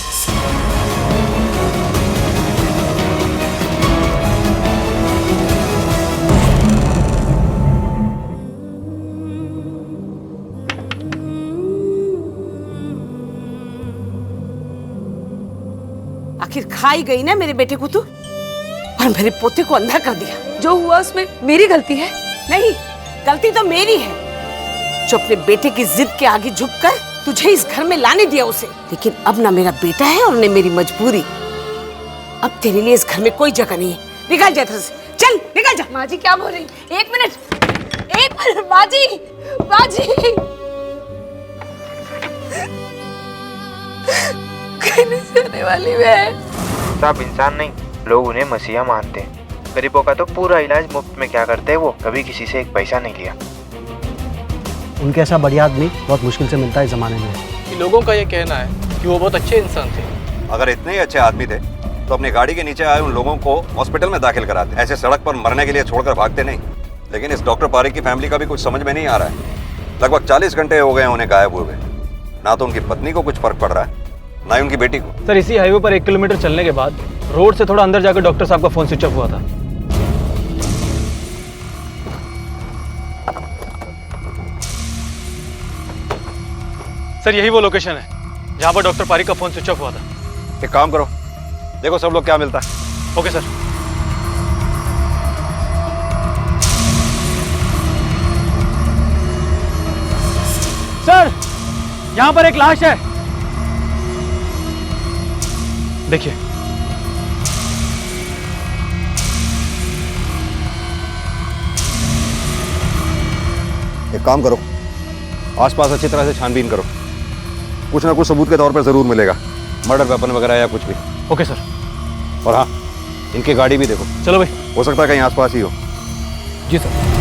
आखिर खाई गई ना मेरे बेटे को तू, और मेरे पोते को अंधा कर दिया। जो हुआ उसमें मेरी गलती है? नहीं, गलती तो मेरी है जो अपने बेटे की जिद के आगे झुककर तुझे इस घर में लाने दिया उसे। लेकिन अब ना मेरा बेटा है और न मेरी मजबूरी। अब तेरे लिए इस घर में कोई जगह नहीं है। निकल जा घर से, चल निकल जा। माँ जी क्या बोल रही? एक मिनट माँ जी, माँ जी। कहने से होने वाली मैं। साहब इंसान नहीं, लोग उन्हें मसीहा मानते हैं। गरीबों का तो पूरा इलाज मुफ्त में क्या करते हैं, वो कभी किसी से एक पैसा नहीं लिया। उनके ऐसा बढ़िया आदमी बहुत मुश्किल से मिलता है इस जमाने में। कि लोगों का ये कहना है कि वो बहुत अच्छे इंसान थे। अगर इतने ही अच्छे आदमी थे तो अपनी गाड़ी के नीचे आए उन लोगों को हॉस्पिटल में दाखिल कराते, ऐसे सड़क पर मरने के लिए छोड़कर भागते नहीं। लेकिन इस डॉक्टर पारिक की फैमिली का भी कुछ समझ में नहीं आ रहा है। लगभग 40 घंटे हो गए उन्हें गायब हुए। ना तो उनकी पत्नी को कुछ फर्क पड़ रहा है, ना ही उनकी बेटी को। सर इसी हाईवे पर 1 किलोमीटर चलने के बाद रोड से थोड़ा अंदर जाकर डॉक्टर साहब का फ़ोन स्विच ऑफ हुआ था। सर यही वो लोकेशन है जहाँ पर डॉक्टर पारिक का फ़ोन स्विच ऑफ हुआ था। एक काम करो, देखो सब लोग क्या मिलता है। Okay sir. सर यहाँ पर एक लाश है, देखिए। एक काम करो, आसपास अच्छी तरह से छानबीन करो, कुछ ना कुछ सबूत के तौर पर जरूर मिलेगा, मर्डर वेपन वगैरह या कुछ भी। Okay sir. और हाँ, इनकी गाड़ी भी देखो। चलो भाई। हो सकता है कहीं आसपास ही हो। जी सर।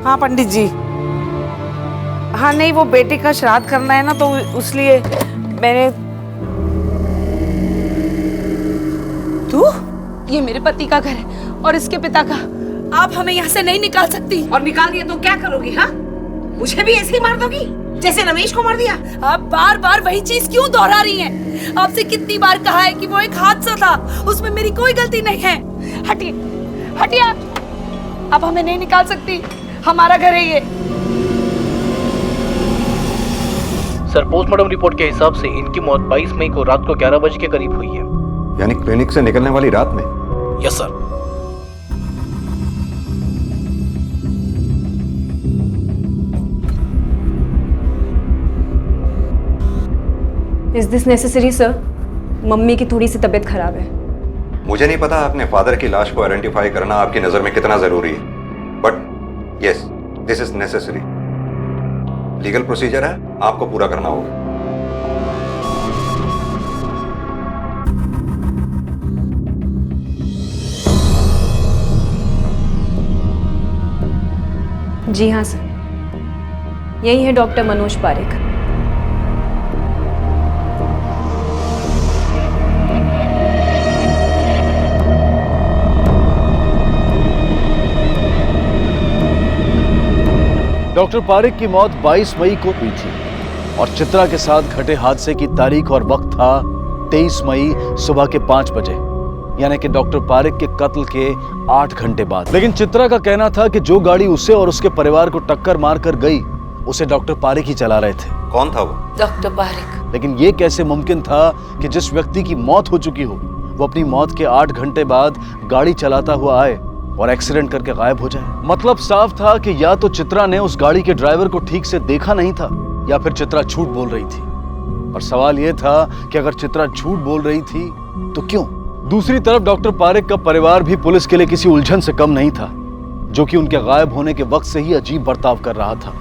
हाँ पंडित जी। हाँ नहीं, वो बेटे का श्राद्ध करना है ना, तो उसलिए मैंने। तू? ये मेरे पति का घर है और इसके पिता का। आप हमें यहाँ से नहीं निकाल सकती। और निकाल दिया तो क्या करोगी? हाँ, मुझे भी ऐसे ही मार दोगी जैसे रमेश को मार दिया? आप बार बार वही चीज क्यों दोहरा रही हैं? आपसे कितनी बार कहा है कि वो एक हादसा था, उसमें मेरी कोई गलती नहीं है। हटिए, हटिए। आप हमें नहीं निकाल सकती, हमारा घर है ये। सर, पोस्टमार्टम रिपोर्ट के हिसाब से इनकी मौत 22 मई को रात को 11 बजे के करीब हुई है। यानी क्लिनिक से निकलने वाली रात में? Yes sir. Is this necessary sir? Mummy की थोड़ी सी तबीयत खराब है। मुझे नहीं पता अपने फादर की लाश को आइडेंटिफाई करना आपकी नजर में कितना जरूरी है, but yes, this is necessary. Legal procedure है, आपको पूरा करना होगा। जी हाँ सर, यही है डॉक्टर मनोज पारेख। डॉक्टर पारेख की मौत 22 मई को हुई थी और चित्रा के साथ घटे हादसे की तारीख और वक्त था 23 मई सुबह के 5 बजे, यानी कि डॉक्टर पारेख के कत्ल के 8 घंटे बाद। लेकिन चित्रा का कहना था कि जो गाड़ी उसे और उसके परिवार को टक्कर मारकर गई, उसे डॉक्टर पारेख ही चला रहे थे। कौन था वो? डॉक्टर पारेख। लेकिन ये कैसे मुमकिन था कि जिस व्यक्ति की मौत हो चुकी हो, वो अपनी मौत के 8 घंटे बाद गाड़ी चलाता हुआ आए और एक्सीडेंट करके गायब हो जाए? मतलब साफ था कि या तो चित्रा ने उस गाड़ी के ड्राइवर को ठीक से देखा नहीं था, या फिर चित्रा झूठ बोल रही थी। और सवाल यह था कि अगर चित्रा झूठ बोल रही थी तो क्यों? दूसरी तरफ डॉक्टर पारेख का परिवार भी पुलिस के लिए किसी उलझन से कम नहीं था, जो कि उनके गायब होने के वक्त से ही अजीब बर्ताव कर रहा था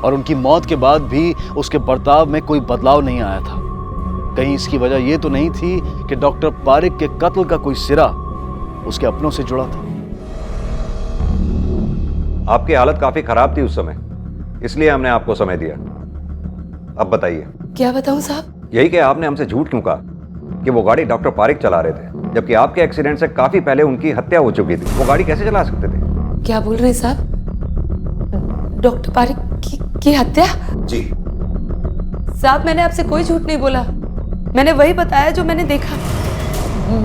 और उनकी मौत के बाद भी उसके बर्ताव में कोई बदलाव नहीं आया था। कहीं इसकी वजह यह तो नहीं थी कि डॉक्टर पारेख के कत्ल का कोई सिरा उसके अपनों से जुड़ा था? आपकी हालत काफी खराब थी उस समय, इसलिए हमने आपको समय दिया। अब बताइए। क्या बताऊं साहब? यही कि आपने हमसे झूठ क्यों कहा कि वो गाड़ी डॉक्टर पारेख चला रहे थे, जबकि आपके एक्सीडेंट से काफी पहले उनकी हत्या हो चुकी थी। वो गाड़ी कैसे चला सकते थे? क्या बोल रहे हैं साहब? डॉक्टर पारेख की हत्या? जी साहब, मैंने आपसे कोई झूठ नहीं बोला। मैंने वही बताया जो मैंने देखा।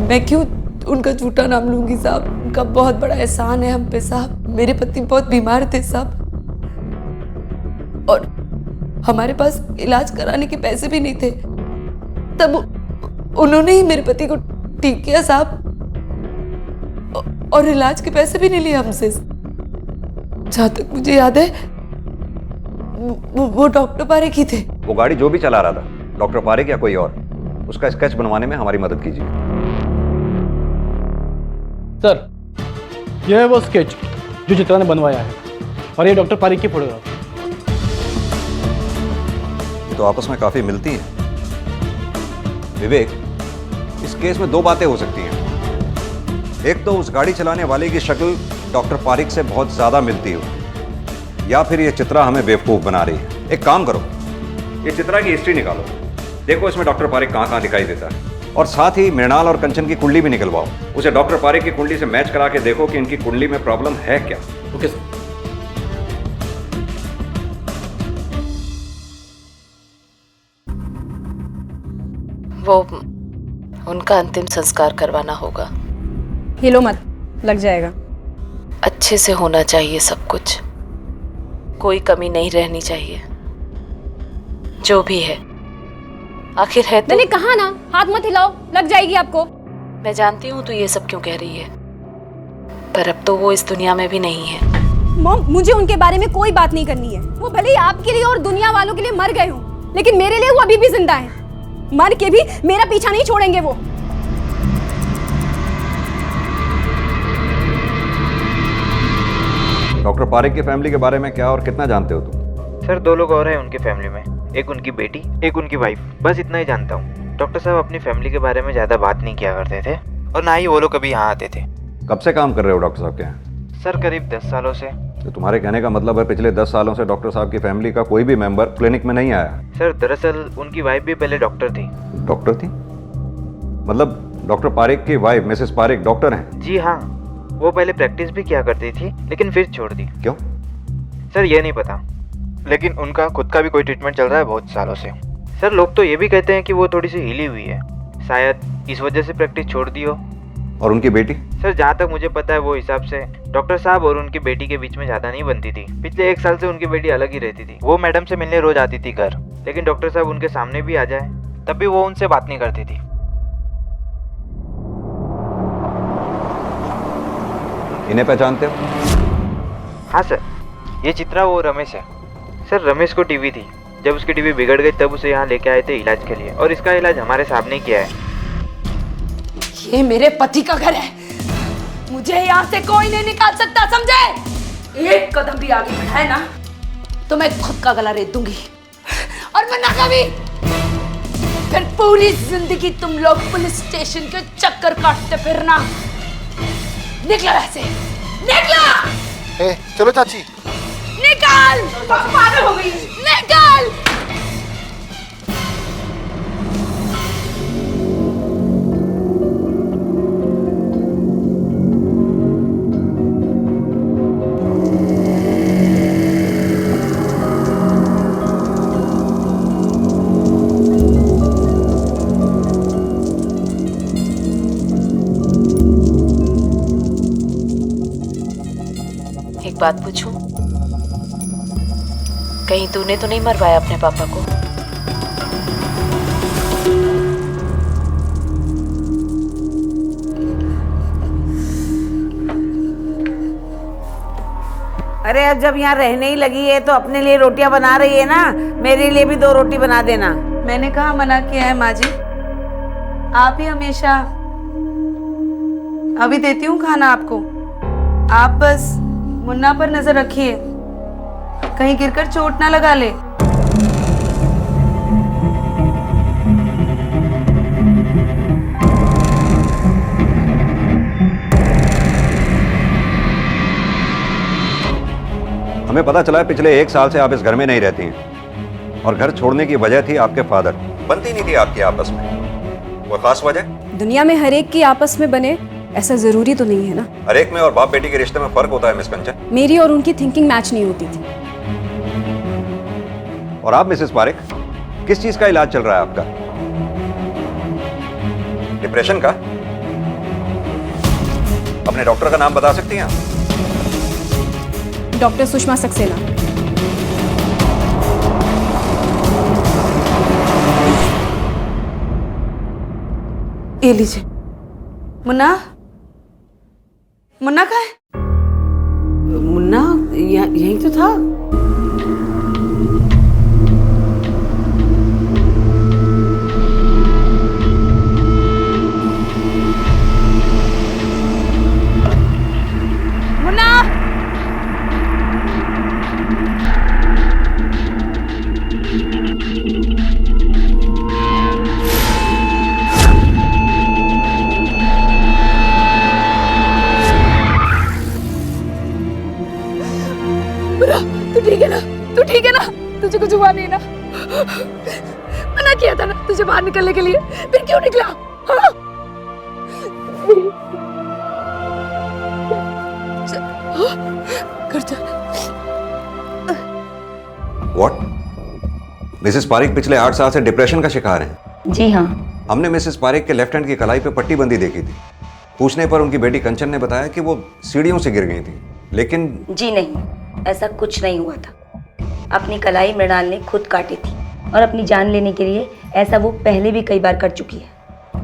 मैं क्यों उनका झूठा नाम लूंगी साहब? उनका बहुत बड़ा एहसान है हम पे साहब। मेरे पति बहुत बीमार थे साहब, और हमारे पास इलाज कराने के पैसे भी नहीं थे। तब उन्होंने ही मेरे पति को ठीक किया साहब, और इलाज के पैसे भी नहीं लिए हमसे। जहां तक मुझे याद है वो डॉक्टर पारेख ही थे। वो गाड़ी जो भी चला रहा था, डॉक्टर पारेख या कोई और, उसका स्केच बनवाने में हमारी मदद कीजिए। सर, यह है वो स्केच जो चित्रा ने बनवाया है, और ये डॉक्टर पारेख की फोटोग्राफ। ये तो आपस में काफी मिलती हैं। विवेक, इस केस में दो बातें हो सकती हैं। एक तो उस गाड़ी चलाने वाले की शक्ल डॉक्टर पारेख से बहुत ज्यादा मिलती हो, या फिर ये चित्रा हमें बेवकूफ बना रही है। एक काम करो, ये चित्रा की हिस्ट्री निकालो, देखो इसमें डॉक्टर पारेख कहाँ कहाँ दिखाई देता है, और साथ ही मृणाल और कंचन की कुंडली भी निकलवाओ। उसे डॉक्टर पारेख की कुंडली से मैच करा के देखो कि इनकी कुंडली में प्रॉब्लम है क्या। Okay sir. वो उनका अंतिम संस्कार करवाना होगा। हिलो मत, लग जाएगा। अच्छे से होना चाहिए सब कुछ, कोई कमी नहीं रहनी चाहिए। जो भी है आखिर है तो। मैंने कहा ना, हाथ मत हिलाओ, लग जाएगी आपको। मैं जानती हूँ तू ये सब क्यों कह रही है, पर अब तो वो इस दुनिया में भी नहीं है। मॉम, मुझे उनके बारे में कोई बात नहीं करनी है। वो भले ही आपके लिए और दुनिया वालों के लिए मर गए हों, लेकिन मेरे लिए वो अभी भी जिंदा हैं। मर के भी मेरा पीछा नहीं छोड़ेंगे वो। डॉक्टर पारिक की फैमिली के बारे में क्या और कितना जानते हो तुम? सर 2 लोग और हैं उनकी फैमिली में, एक उनकी बेटी, एक उनकी वाइफ, बस इतना ही जानता हूँ। डॉक्टर साहब अपनी फैमिली के बारे में ज़्यादा बात नहीं किया करते थे और ना ही वो लोग कभी यहाँ आते थे। कब से काम कर रहे हो डॉक्टर साहब के यहाँ? सर करीब 10 सालों से। तो तुम्हारे कहने का मतलब है पिछले 10 सालों से डॉक्टर साहब की फैमिली का कोई भी मेंबर क्लिनिक में नहीं आया? सर दरअसल उनकी वाइफ भी पहले डॉक्टर थी। डॉक्टर थी? मतलब डॉक्टर पारिक की वाइफ मिसेस पारिक डॉक्टर हैं? जी हाँ, वो पहले प्रैक्टिस भी किया करती थी लेकिन फिर छोड़ दी। क्यों? सर ये नहीं पता, लेकिन उनका खुद का भी कोई ट्रीटमेंट चल रहा है बहुत सालों से। सर लोग तो ये भी कहते हैं कि वो थोड़ी सी हिली हुई है, शायद इस वजह से प्रैक्टिस छोड़ दी हो। और उनकी बेटी? सर जहाँ तक मुझे पता है वो हिसाब से डॉक्टर साहब और उनकी बेटी के बीच में ज़्यादा नहीं बनती थी। पिछले 1 साल से उनकी बेटी अलग ही रहती थी। वो मैडम से मिलने रोज आती थी घर, लेकिन डॉक्टर साहब उनके सामने भी आ जाए तब भी वो उनसे बात नहीं करती थी। इन्हें पहचानते हो? हाँ सर, ये चित्रा वो रमेश है। सर रमेश को टीबी थी, जब उसकी टीबी बिगड़ गई तब उसे यहाँ लेके आए थे इलाज के लिए, और इसका इलाज हमारे साहब ने किया है। ये मेरे पति का घर है, मुझे यहाँ से कोई नहीं निकाल सकता, समझे? एक कदम भी आगे बढ़ाए ना तो मैं खुद का गला रेत दूंगी, और मैं ना कभी फिर पूरी जिंदगी तुम लोग पुलिस स्टेशन के चक्कर काटते फिरना। निकलो ऐसे, निकलो! चलो चाची। निकाल! पागल हो गई, निकाल! एक बात पूछूं? कहीं तूने तो नहीं मरवाया अपने पापा को? अरे अब जब यहाँ रहने ही लगी है तो अपने लिए रोटियां बना रही है ना, मेरे लिए भी 2 रोटी बना देना। मैंने कहा मना किया है माँ जी, आप ही हमेशा। अभी देती हूँ खाना आपको, आप बस मुन्ना पर नजर रखिए, कहीं गिरकर चोट ना लगा ले। हमें पता चला है पिछले 1 साल से आप इस घर में नहीं रहती हैं, और घर छोड़ने की वजह थी आपके फादर। बनती नहीं थी आपकी आपस में, वो खास वजह? दुनिया में हर एक की आपस में बने ऐसा जरूरी तो नहीं है ना। हर एक में और बाप बेटी के रिश्ते में फर्क होता है मिस कंचन। मेरी और उनकी थिंकिंग मैच नहीं होती थी। और आप मिसेस पारिक, किस चीज का इलाज चल रहा है आपका? डिप्रेशन का? अपने डॉक्टर का नाम बता सकती हैं आप? डॉक्टर सुषमा सक्सेना। ये लीजिए। मुन्ना, मुन्ना कहाँ है? मुन्ना यहीं तो था। मुन्ना! तू ठीक है ना? तू ठीक है ना? तुझे कुछ हुआ नहीं ना? मना किया था ना तुझे बाहर निकलने के लिए, फिर क्यों निकला? हाँ? घर चल। व्हाट? मिसेस पारिक पिछले 8 साल से डिप्रेशन का शिकार हैं? जी हाँ। हमने मिसेस पारिक के लेफ्ट हैंड की कलाई पे पट्टी बंदी देखी थी। पूछने पर उनकी बेटी कंचन ने बताया कि वो सीढ़ियों से गिर गई थी, लेकिन जी नहीं, ऐसा कुछ नहीं हुआ था। अपनी कलाई मृणाल ने खुद काटी थी, और अपनी जान लेने के लिए ऐसा वो पहले भी कई बार कर चुकी है,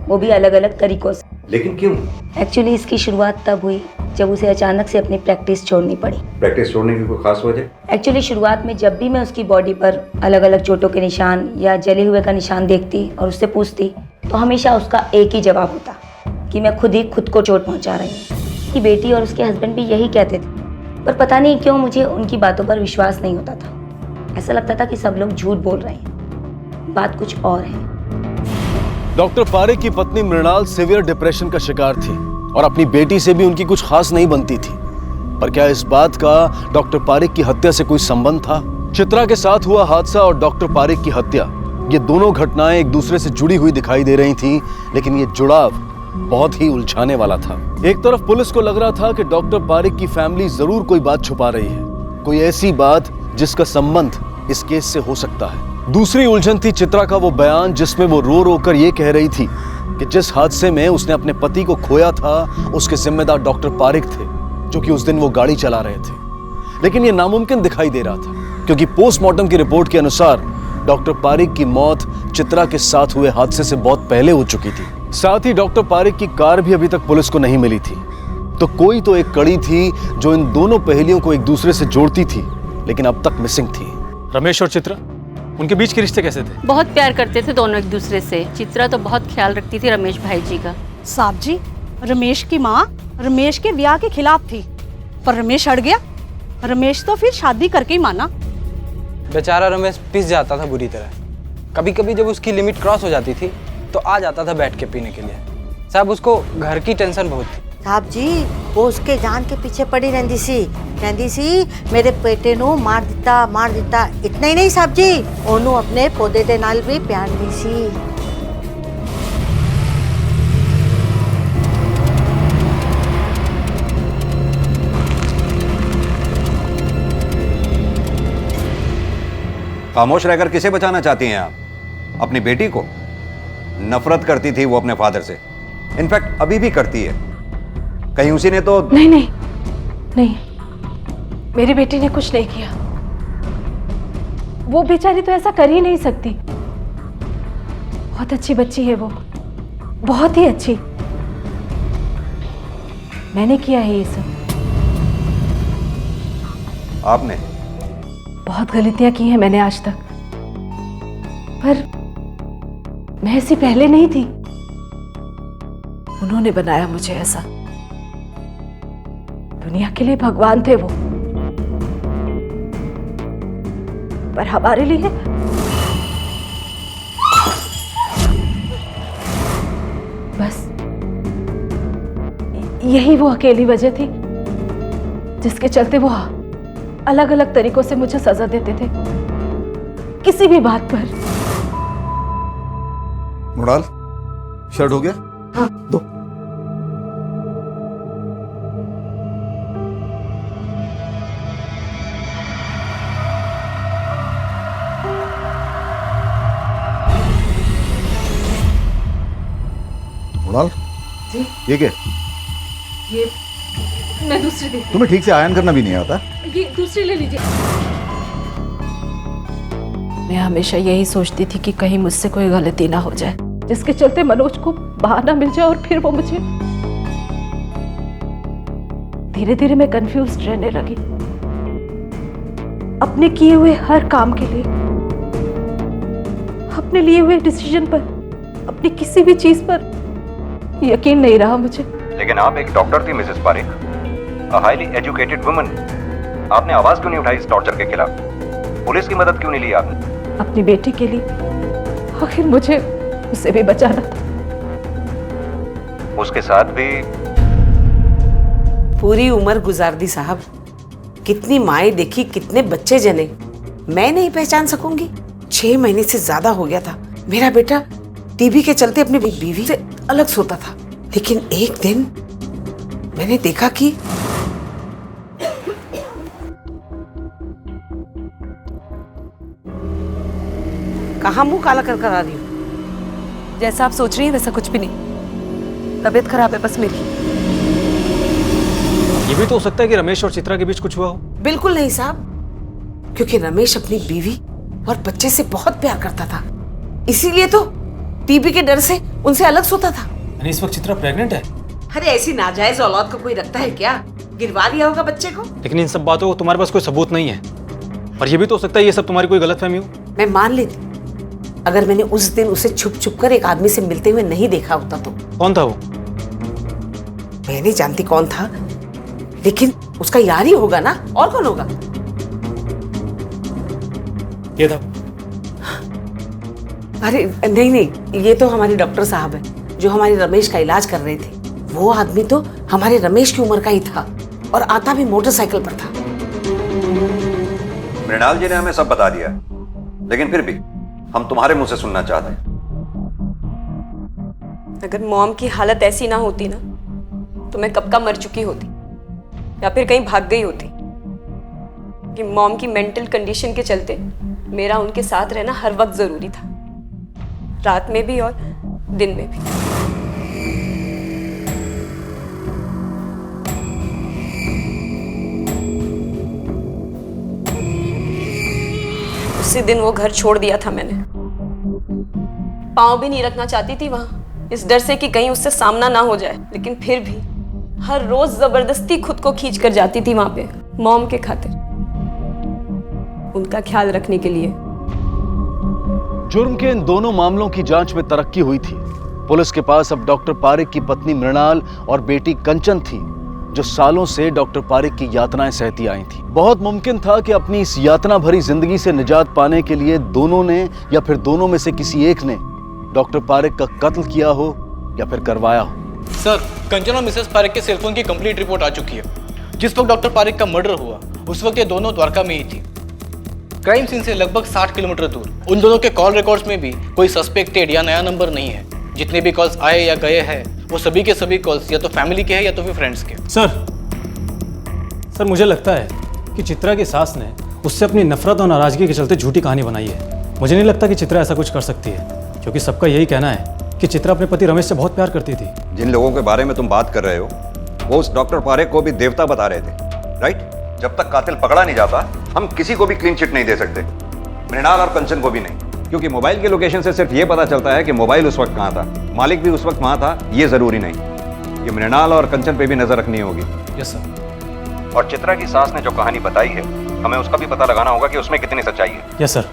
वो भी अलग अलग तरीकों से। लेकिन क्यों? एक्चुअली इसकी शुरुआत तब हुई जब उसे अचानक से अपनी प्रैक्टिस छोड़नी पड़ी। प्रैक्टिस छोड़ने की कोई खास वजह? एक्चुअली शुरुआत में जब भी मैं उसकी बॉडी पर अलग अलग चोटों के निशान या जले हुए का निशान देखती और उससे पूछती तो हमेशा उसका एक ही जवाब होता कि मैं खुद ही खुद को चोट पहुंचा रही हूँ। कि बेटी और उसके हस्बैंड भी यही कहते थे, पर पता नहीं क्यों मुझे उनकी बातों पर विश्वास नहीं होता था। ऐसा लगता था कि सब लोग झूठ बोल रहे हैं, बात कुछ और है। डॉक्टर पारेख की पत्नी मृणाल सीवियर डिप्रेशन का शिकार थी और अपनी बेटी से भी उनकी कुछ खास नहीं बनती थी। पर क्या इस बात का डॉक्टर पारेख की हत्या से कोई संबंध था? चित्रा के साथ हुआ हादसा और डॉक्टर पारेख की हत्या, ये दोनों घटनाएं एक दूसरे से जुड़ी हुई दिखाई दे रही थीं, लेकिन ये जुड़ाव बहुत ही उलझाने वाला था। एक तरफ पुलिस को लग रहा था कि डॉक्टर पारेख की फैमिली जरूर कोई बात छुपा रही है, कोई ऐसी बात जिसका संबंध इस केस से हो सकता है। दूसरी उलझन थी चित्रा का वो बयान जिसमें वो रो रो कर ये कह रही थी कि जिस हादसे में उसने अपने पति को खोया था उसके जिम्मेदार डॉक्टर पारेख थे, जो कि उस दिन वो गाड़ी चला रहे थे। लेकिन ये नामुमकिन दिखाई दे रहा था क्योंकि पोस्टमार्टम की रिपोर्ट के अनुसार डॉक्टर पारेख की मौत चित्रा के साथ हुए हादसे से बहुत पहले हो चुकी थी। साथ ही डॉक्टर पारेख की कार भी अभी तक पुलिस को नहीं मिली थी। तो कोई तो एक कड़ी थी जो इन दोनों पहेलियों को एक दूसरे से जोड़ती थी, लेकिन अब तक मिसिंग थी। रमेश और चित्रा, उनके बीच के रिश्ते कैसे थे? बहुत प्यार करते थे दोनों एक दूसरे से। चित्रा तो बहुत ख्याल रखती थी रमेश भाई जी का। साहब जी, रमेश की माँ रमेश के ब्याह के खिलाफ थी, पर रमेश अड़ गया। रमेश तो फिर शादी करके ही माना। बेचारा रमेश पिस जाता था बुरी तरह। कभी कभी जब उसकी लिमिट क्रॉस हो जाती थी तो आ जाता था बैठ के पीने के लिए। साहब उसको घर की टेंशन बहुत थी। साहब जी, वो उसके जान के पीछे पड़ी रहती सी मेरे बेटे नू मार दिता। इतना ही नहीं साहब जी, ओनू अपने पौधे दे नाल भी प्यार दी सी। खामोश रहकर किसे बचाना चाहती हैं आप? अपनी बेटी को? नफरत करती थी वो अपने फादर से, इनफैक्ट अभी भी करती है। कहीं उसी ने तो नहीं, मेरी बेटी ने कुछ नहीं किया। वो बेचारी तो ऐसा कर ही नहीं सकती। बहुत अच्छी बच्ची है वो, बहुत ही अच्छी। मैंने किया है ये सब। आपने? बहुत गलतियां की हैं मैंने आज तक, पर मैं ऐसी पहले नहीं थी। उन्होंने बनाया मुझे ऐसा। दुनिया के लिए भगवान थे वो, पर हमारे लिए बस यही वो अकेली वजह थी जिसके चलते वो अलग अलग तरीकों से मुझे सजा देते थे किसी भी बात पर। मृणाल, शर्ट हो गया? हाँ। दो। मृणाल, जी? ये क्या? ये मैं दूसरी दे। तुम्हें ठीक से आयन करना भी नहीं आता? ये दूसरी ले लीजिए। मैं हमेशा यही सोचती थी कि कहीं मुझसे कोई गलती ना हो जाए जिसके चलते मनोज को बहाना मिल जाए और फिर वो मुझे। धीरे धीरे मैं कंफ्यूज्ड रहने लगी। अपने किए हुए हर काम के लिए, अपने लिए हुए डिसीजन पर, अपनी किसी भी चीज पर यकीन नहीं रहा मुझे। लेकिन आप एक डॉक्टर थी Mrs Parekh, a highly educated woman. आपने आवाज क्यों नहीं उठाई इस टॉर्चर के खिलाफ? पुलिस की मदद क्यों नहीं ली आपने? अपनी बेटी के लिए, आखिर मुझे उसे भी बचाना था। उसके साथ भी पूरी उम्र गुजार दी साहब। कितनी माएं देखी, कितने बच्चे जने, मैं नहीं पहचान सकूंगी? 6 महीने से ज्यादा हो गया था मेरा बेटा टीबी के चलते अपनी बीवी से अलग सोता था। लेकिन एक दिन मैंने देखा कि कहाँ मुंह काला कर आ रही हूँ? जैसा आप सोच रही हैं वैसा कुछ भी नहीं। तबीयत खराब है बस मेरी। ये भी तो हो सकता है कि रमेश और चित्रा के बीच कुछ हुआ हो। बिल्कुल नहीं साहब, क्योंकि रमेश अपनी बीवी और बच्चे से बहुत प्यार करता था, इसीलिए तो टीबी के डर से उनसे अलग सोता था। यानी इस वक्त चित्रा प्रेग्नेंट है? अरे ऐसी नाजायज औलाद को कोई रखता है क्या? गिरवा लिया होगा बच्चे को। लेकिन इन सब बातों को तुम्हारे पास कोई सबूत नहीं है, और ये भी तो हो सकता है ये सब तुम्हारी कोई गलतफहमी हो। मैं मान लेती अगर मैंने उस दिन उसे छुप छुप कर एक आदमी से मिलते हुए नहीं देखा होता तो। कौन था वो? मैं नहीं जानती कौन था, लेकिन उसका यार ही होगा ना, और कौन होगा? ये था। अरे नहीं, ये तो हमारे डॉक्टर साहब है जो हमारे रमेश का इलाज कर रहे थे। वो आदमी तो हमारे रमेश की उम्र का ही था और आता भी मोटरसाइकिल पर था। मृणाल जी ने हमें सब बता दिया, लेकिन फिर भी हम तुम्हारे मुंह से सुनना चाहते हैं। अगर मॉम की हालत ऐसी ना होती ना तो मैं कब का मर चुकी होती या फिर कहीं भाग गई होती। कि मॉम की मेंटल कंडीशन के चलते मेरा उनके साथ रहना हर वक्त जरूरी था, रात में भी और दिन में भी। उसी दिन वो घर छोड़ दिया था मैंने। पाँव भी नहीं रखना चाहती थी वहां, इस डर से कि कहीं उससे सामना ना हो जाए। लेकिन फिर भी हर रोज जबरदस्ती खुद को खींच कर जाती थी वहां पे, मॉम के खातिर, उनका ख्याल रखने के लिए। जुर्म के इन दोनों मामलों की जांच में तरक्की हुई थी। पुलिस के पास अब डॉक्टर पारेख की पत्नी मृणाल और बेटी कंचन थी, जो सालों से डॉक्टर पारेख की यातनाएं सहती आई थी। बहुत मुमकिन था कि अपनी इस यातना भरी जिंदगी से निजात पाने के लिए दोनों ने या फिर दोनों में से किसी एक ने डॉक्टर पारेख का कत्ल किया हो या फिर करवाया हो। सर, कंचन और मिसेस पारेख के सेलफोन की कंप्लीट रिपोर्ट आ चुकी है। जिस वक्त डॉक्टर पारेख का मर्डर हुआ उस वक्त ये दोनों द्वारका में ही थी, क्राइम सीन से लगभग 60 किलोमीटर दूर। उन दोनों के कॉल रिकॉर्ड्स में भी कोई सस्पेक्टेड या नया नंबर नहीं है। जितने भी कॉल्स आए या गए हैं वो सभी के सभी कॉल्स या तो फैमिली के हैं या तो फिर फ्रेंड्स के। सर मुझे लगता है कि चित्रा की सास ने उससे अपनी नफरत और नाराजगी के चलते झूठी कहानी बनाई है। मुझे नहीं लगता कि चित्रा ऐसा कुछ कर सकती है, क्योंकि सबका यही कहना है कि चित्रा अपने पति रमेश से बहुत प्यार करती थी। जिन लोगों के बारे में तुम बात कर रहे हो वो उस डॉक्टर पारेख को भी देवता बता रहे थे, राइट? जब तक कातिल पकड़ा नहीं जाता हम किसी को भी क्लीन चिट नहीं दे सकते, मृणाल और कंचन को भी नहीं, क्योंकि मोबाइल के लोकेशन से सिर्फ ये पता चलता है कि मोबाइल उस वक्त कहाँ था, मालिक भी उस वक्त वहाँ था, ये जरूरी नहीं। ये मृणाल और कंचन पे भी नजर रखनी होगी। Yes sir. और चित्रा की सास ने जो कहानी बताई है हमें उसका भी पता लगाना होगा कि उसमें कितनी सच्चाई है। Yes sir.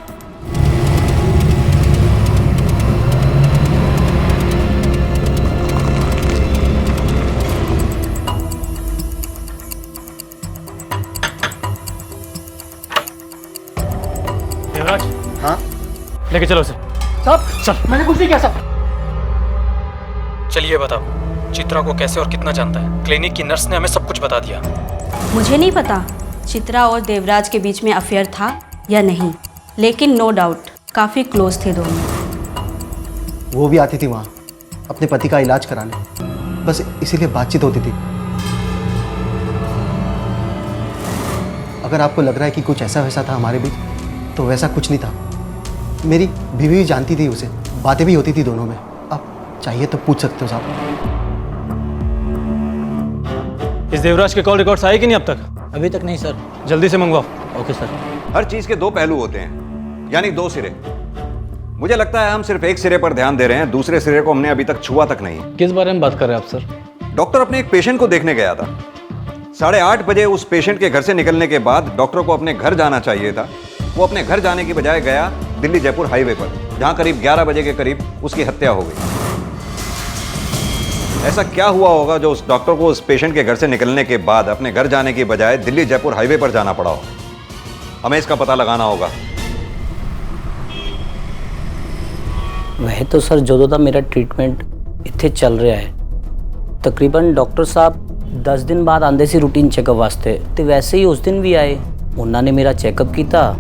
देवराज। हाँ? लेके चलो उसे। साहब, चल। मैंने कुछ नहीं किया साहब। चलिए बताओ, चित्रा को कैसे और कितना जानता है? क्लिनिक की नर्स ने हमें सब कुछ बता दिया। मुझे नहीं पता चित्रा और देवराज के बीच में अफेयर था या नहीं, लेकिन नो डाउट काफ़ी क्लोज थे दोनों। वो भी आती थी वहाँ अपने पति का इलाज कराने, बस इसीलिए बातचीत होती थी। अगर आपको लग रहा है कि कुछ ऐसा वैसा था हमारे बीच, तो वैसा कुछ नहीं था। मेरी बीवी भी जानती थी उसे, बातें भी होती थी दोनों में। आप चाहिए तो पूछ सकते हो साहब। इस देवराज के कॉल रिकॉर्ड्स आए कि नहीं अब तक? अभी तक नहीं सर। जल्दी से मंगवाओ। Okay sir. हर चीज के दो पहलू होते हैं, यानी दो सिरे। मुझे लगता है हम सिर्फ एक सिरे पर ध्यान दे रहे हैं, दूसरे सिरे को हमने अभी तक छुआ तक नहीं। किस बारे में बात कर रहे हैं आप सर? डॉक्टर अपने एक पेशेंट को देखने गया था। 8:30 बजे उस पेशेंट के घर से निकलने के बाद डॉक्टर को अपने घर जाना चाहिए था। वो अपने घर जाने की बजाय गया दिल्ली जयपुर हाईवे पर, जहां करीब 11 बजे के करीब उसकी हत्या हो गई। ऐसा क्या हुआ होगा जो उस डॉक्टर को उस पेशेंट के घर से निकलने के बाद अपने घर जाने की बजाय दिल्ली जयपुर हाईवे पर जाना पड़ा हो? हमें इसका पता लगाना होगा। वह तो सर ਜਦੋਂ ਦਾ ਮੇਰਾ ਟ੍ਰੀਟਮੈਂਟ ਇੱਥੇ ਚੱਲ ਰਿਹਾ ਹੈ, ਤਕਰੀਬਨ ਡਾਕਟਰ ਸਾਹਿਬ 10 ਦਿਨ ਬਾਅਦ ਆਉਂਦੇ ਸੀ ਰੂਟੀਨ ਚੈੱਕਅਪ ਵਾਸਤੇ, ਤੇ ਵੈਸੇ ਹੀ ਉਸ ਦਿਨ ਵੀ ਆਏ। ਉਹਨਾਂ ਨੇ ਮੇਰਾ ਚੈੱਕਅਪ ਕੀਤਾ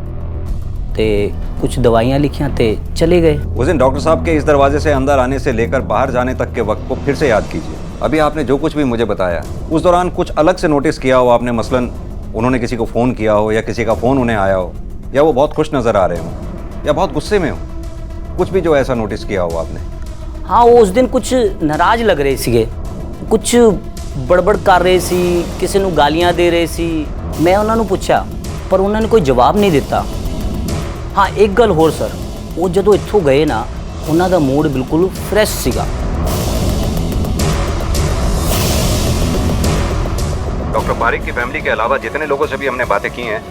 ਤੇ कुछ दवाइयाँ लिखियाँ ते चले गए। उस दिन डॉक्टर साहब के इस दरवाजे से अंदर आने से लेकर बाहर जाने तक के वक्त को फिर से याद कीजिए। अभी आपने जो कुछ भी मुझे बताया, उस दौरान कुछ अलग से नोटिस किया हो आपने? मसलन उन्होंने किसी को फ़ोन किया हो, या किसी का फ़ोन उन्हें आया हो, या वो बहुत खुश नज़र आ रहे हो, या बहुत गुस्से में हो, कुछ भी जो ऐसा नोटिस किया हो आपने? हाँ, वो उस दिन कुछ नाराज लग रहे थे, कुछ बड़बड़ कर रहे सी, किसी को गालियाँ दे रहे सी। मैं उन्होंने पूछा पर उन्होंने कोई जवाब नहीं दिता। हाँ, एक गल होर सर, वो जो इत्थों गए ना, उन्हों का मूड बिल्कुल फ्रैश सीगा। डॉक्टर पारिक की फैमिली के अलावा जितने लोगों से भी हमने बातें की हैं,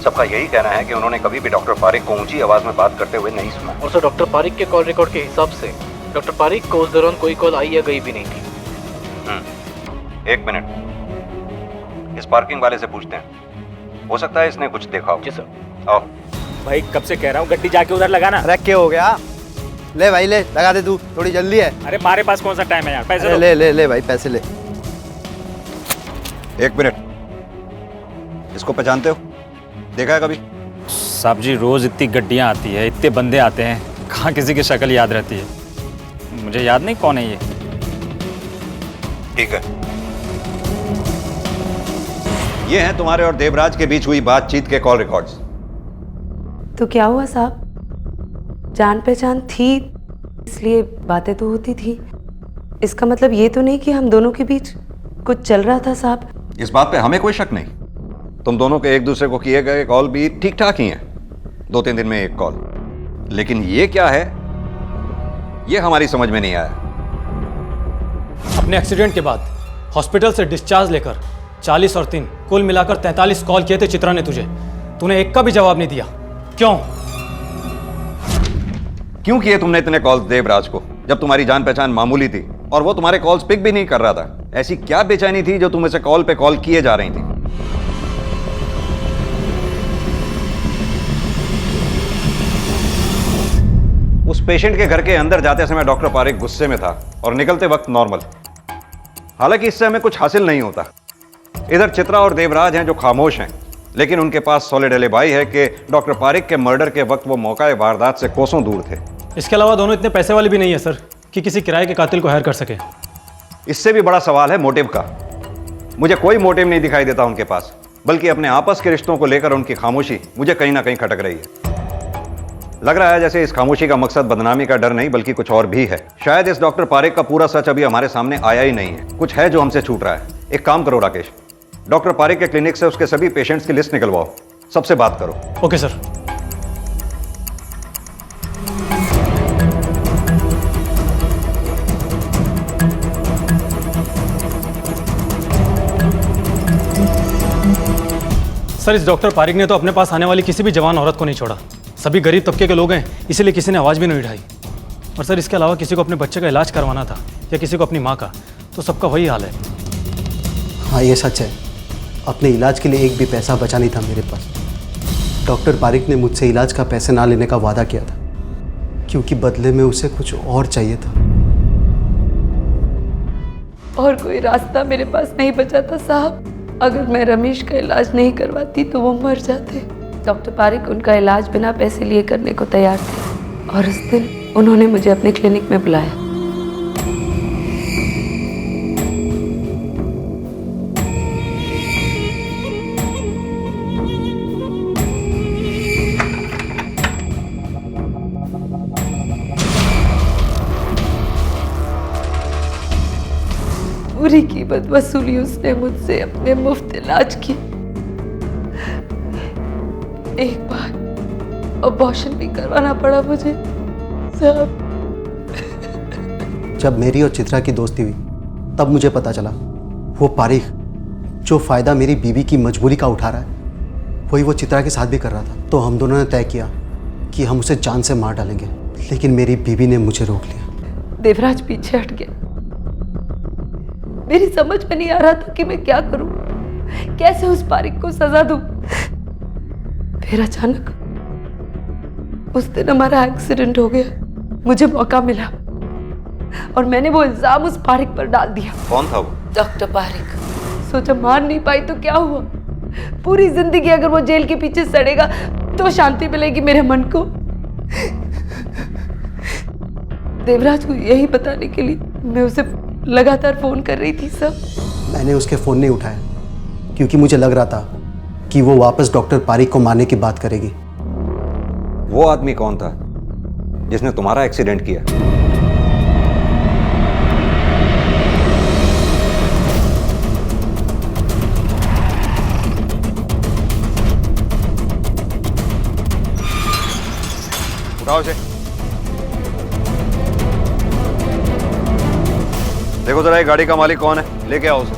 सबका यही कहना है कि उन्होंने कभी भी डॉक्टर पारिक को ऊंची आवाज में बात करते हुए नहीं सुना। और सर डॉक्टर पारिक के कॉल रिकॉर्ड के हिसाब से डॉक्टर पारिक को उस दौरान कोई कॉल आई या गई भी नहीं थी। एक मिनट, इस पार्किंग वाले से पूछते हैं, हो सकता है इसने कुछ देखा हो। जी सर। आओ। भाई कब से कह रहा हूँ गड्डी जाके उधर लगाना। अरे क्या हो गया? ले भाई ले, लगा दे तू, थोड़ी जल्दी है। अरे हमारे पास कौन सा टाइम है यार, पैसे ले ले ले भाई, पैसे ले। एक मिनट, इसको पहचानते हो? देखा है कभी? साहब जी रोज इतनी गड्डियाँ आती है, इतने बंदे आते हैं, कहाँ किसी की शक्ल याद रहती है। मुझे याद नहीं कौन है ये। ठीक है, ये हैं तुम्हारे और देवराज के बीच हुई बातचीत के कॉल रिकॉर्ड्स। तो क्या हुआ साहब, जान पहचान थी इसलिए बातें तो होती थी, इसका मतलब ये तो नहीं कि हम दोनों के बीच कुछ चल रहा था साहब। इस बात पे हमें कोई शक नहीं, तुम दोनों के एक दूसरे को किए गए कॉल भी ठीक ठाक ही हैं, 2-3 दिन में एक कॉल। लेकिन ये क्या है, ये हमारी समझ में नहीं आया। अपने एक्सीडेंट के बाद हॉस्पिटल से डिस्चार्ज लेकर 40 और 3 कुल मिलाकर 43 कॉल किए थे चित्रा ने तुझे, तूने एक का भी जवाब नहीं दिया। क्यों किए तुमने इतने कॉल्स देवराज को, जब तुम्हारी जान पहचान मामूली थी और वो तुम्हारे कॉल्स पिक भी नहीं कर रहा था? ऐसी क्या बेचैनी थी जो तुम इसे कॉल पे कॉल किए जा रही थी? उस पेशेंट के घर के अंदर जाते समय डॉक्टर पारिक गुस्से में था और निकलते वक्त नॉर्मल। हालांकि इससे हमें कुछ हासिल नहीं होता। इधर चित्रा और देवराज हैं जो खामोश हैं, लेकिन उनके पास सॉलिड एलिबाई है कि डॉक्टर पारिक के मर्डर के वक्त वो मौका वारदात से कोसों दूर थे। इसके अलावा दोनों इतने पैसे वाले भी नहीं है सर कि किसी किराए के कातिल को हायर कर सके। इससे भी बड़ा सवाल है मोटिव का। मुझे कोई मोटिव नहीं दिखाई देता उनके पास, बल्कि अपने आपस के रिश्तों को लेकर उनकी खामोशी मुझे कहीं ना कहीं खटक रही है। लग रहा है जैसे इस खामोशी का मकसद बदनामी का डर नहीं बल्कि कुछ और भी है। शायद इस डॉक्टर पारिक का पूरा सच अभी हमारे सामने आया ही नहीं है, कुछ है जो हमसे छूट रहा है। एक काम करो राकेश, डॉक्टर पारिक के क्लिनिक से उसके सभी पेशेंट्स की लिस्ट निकलवाओ, सबसे बात करो। Okay sir. सर इस डॉक्टर पारिक ने तो अपने पास आने वाली किसी भी जवान औरत को नहीं छोड़ा। सभी गरीब तबके के लोग हैं, इसीलिए किसी ने आवाज़ भी नहीं उठाई। और सर इसके अलावा किसी को अपने बच्चे का इलाज करवाना था या किसी को अपनी माँ का, तो सबका वही हाल है। हाँ ये सच है, अपने इलाज के लिए एक भी पैसा बचा नहीं था मेरे पास। डॉक्टर पारिक ने मुझसे इलाज का पैसे ना लेने का वादा किया था, क्योंकि बदले में उसे कुछ और चाहिए था। और कोई रास्ता मेरे पास नहीं बचा था साहब। अगर मैं रमेश का इलाज नहीं करवाती तो वो मर जाते। डॉक्टर पारिक उनका इलाज बिना पैसे लिए करने को तैयार थे और उस दिन उन्होंने मुझे अपने क्लिनिक में बुलाया। पूरी कीमत वसूली उसने मुझसे अपने मुफ्त इलाज की। एक बार अबॉर्शन भी करवाना पड़ा मुझे साहब। जब मेरी और चित्रा की दोस्ती हुई तब मुझे पता चला वो पारिक जो फ़ायदा मेरी बीवी की मजबूरी का उठा रहा है वही वो चित्रा के साथ भी कर रहा था। तो हम दोनों ने तय किया कि हम उसे जान से मार डालेंगे, लेकिन मेरी बीवी ने मुझे रोक लिया। देवराज पीछे हट गया। मेरी समझ में नहीं आ रहा था कि मैं क्या करूं, कैसे उस पारिक को सजा दूं। फिर अचानक उस दिन हमारा एक्सीडेंट हो गया। मुझे मौका मिला और मैंने वो इल्जाम उस पारिक पर डाल दिया। कौन था वो? डॉक्टर पारिक। सोचा मार नहीं पाई तो क्या हुआ, पूरी जिंदगी अगर वो जेल के पीछे सड़ेगा तो शांति मिलेगी मेरे मन को। देवराज को यही बताने के लिए मैं उसे लगातार फोन कर रही थी सब। मैंने उसके फ़ोन नहीं उठाया क्योंकि मुझे लग रहा था कि वो वापस डॉक्टर पारिक को मारने की बात करेगी। वो आदमी कौन था जिसने तुम्हारा एक्सीडेंट किया? उठाओ इसे। देखो जरा ये गाड़ी का मालिक कौन है, लेके आओ उसे।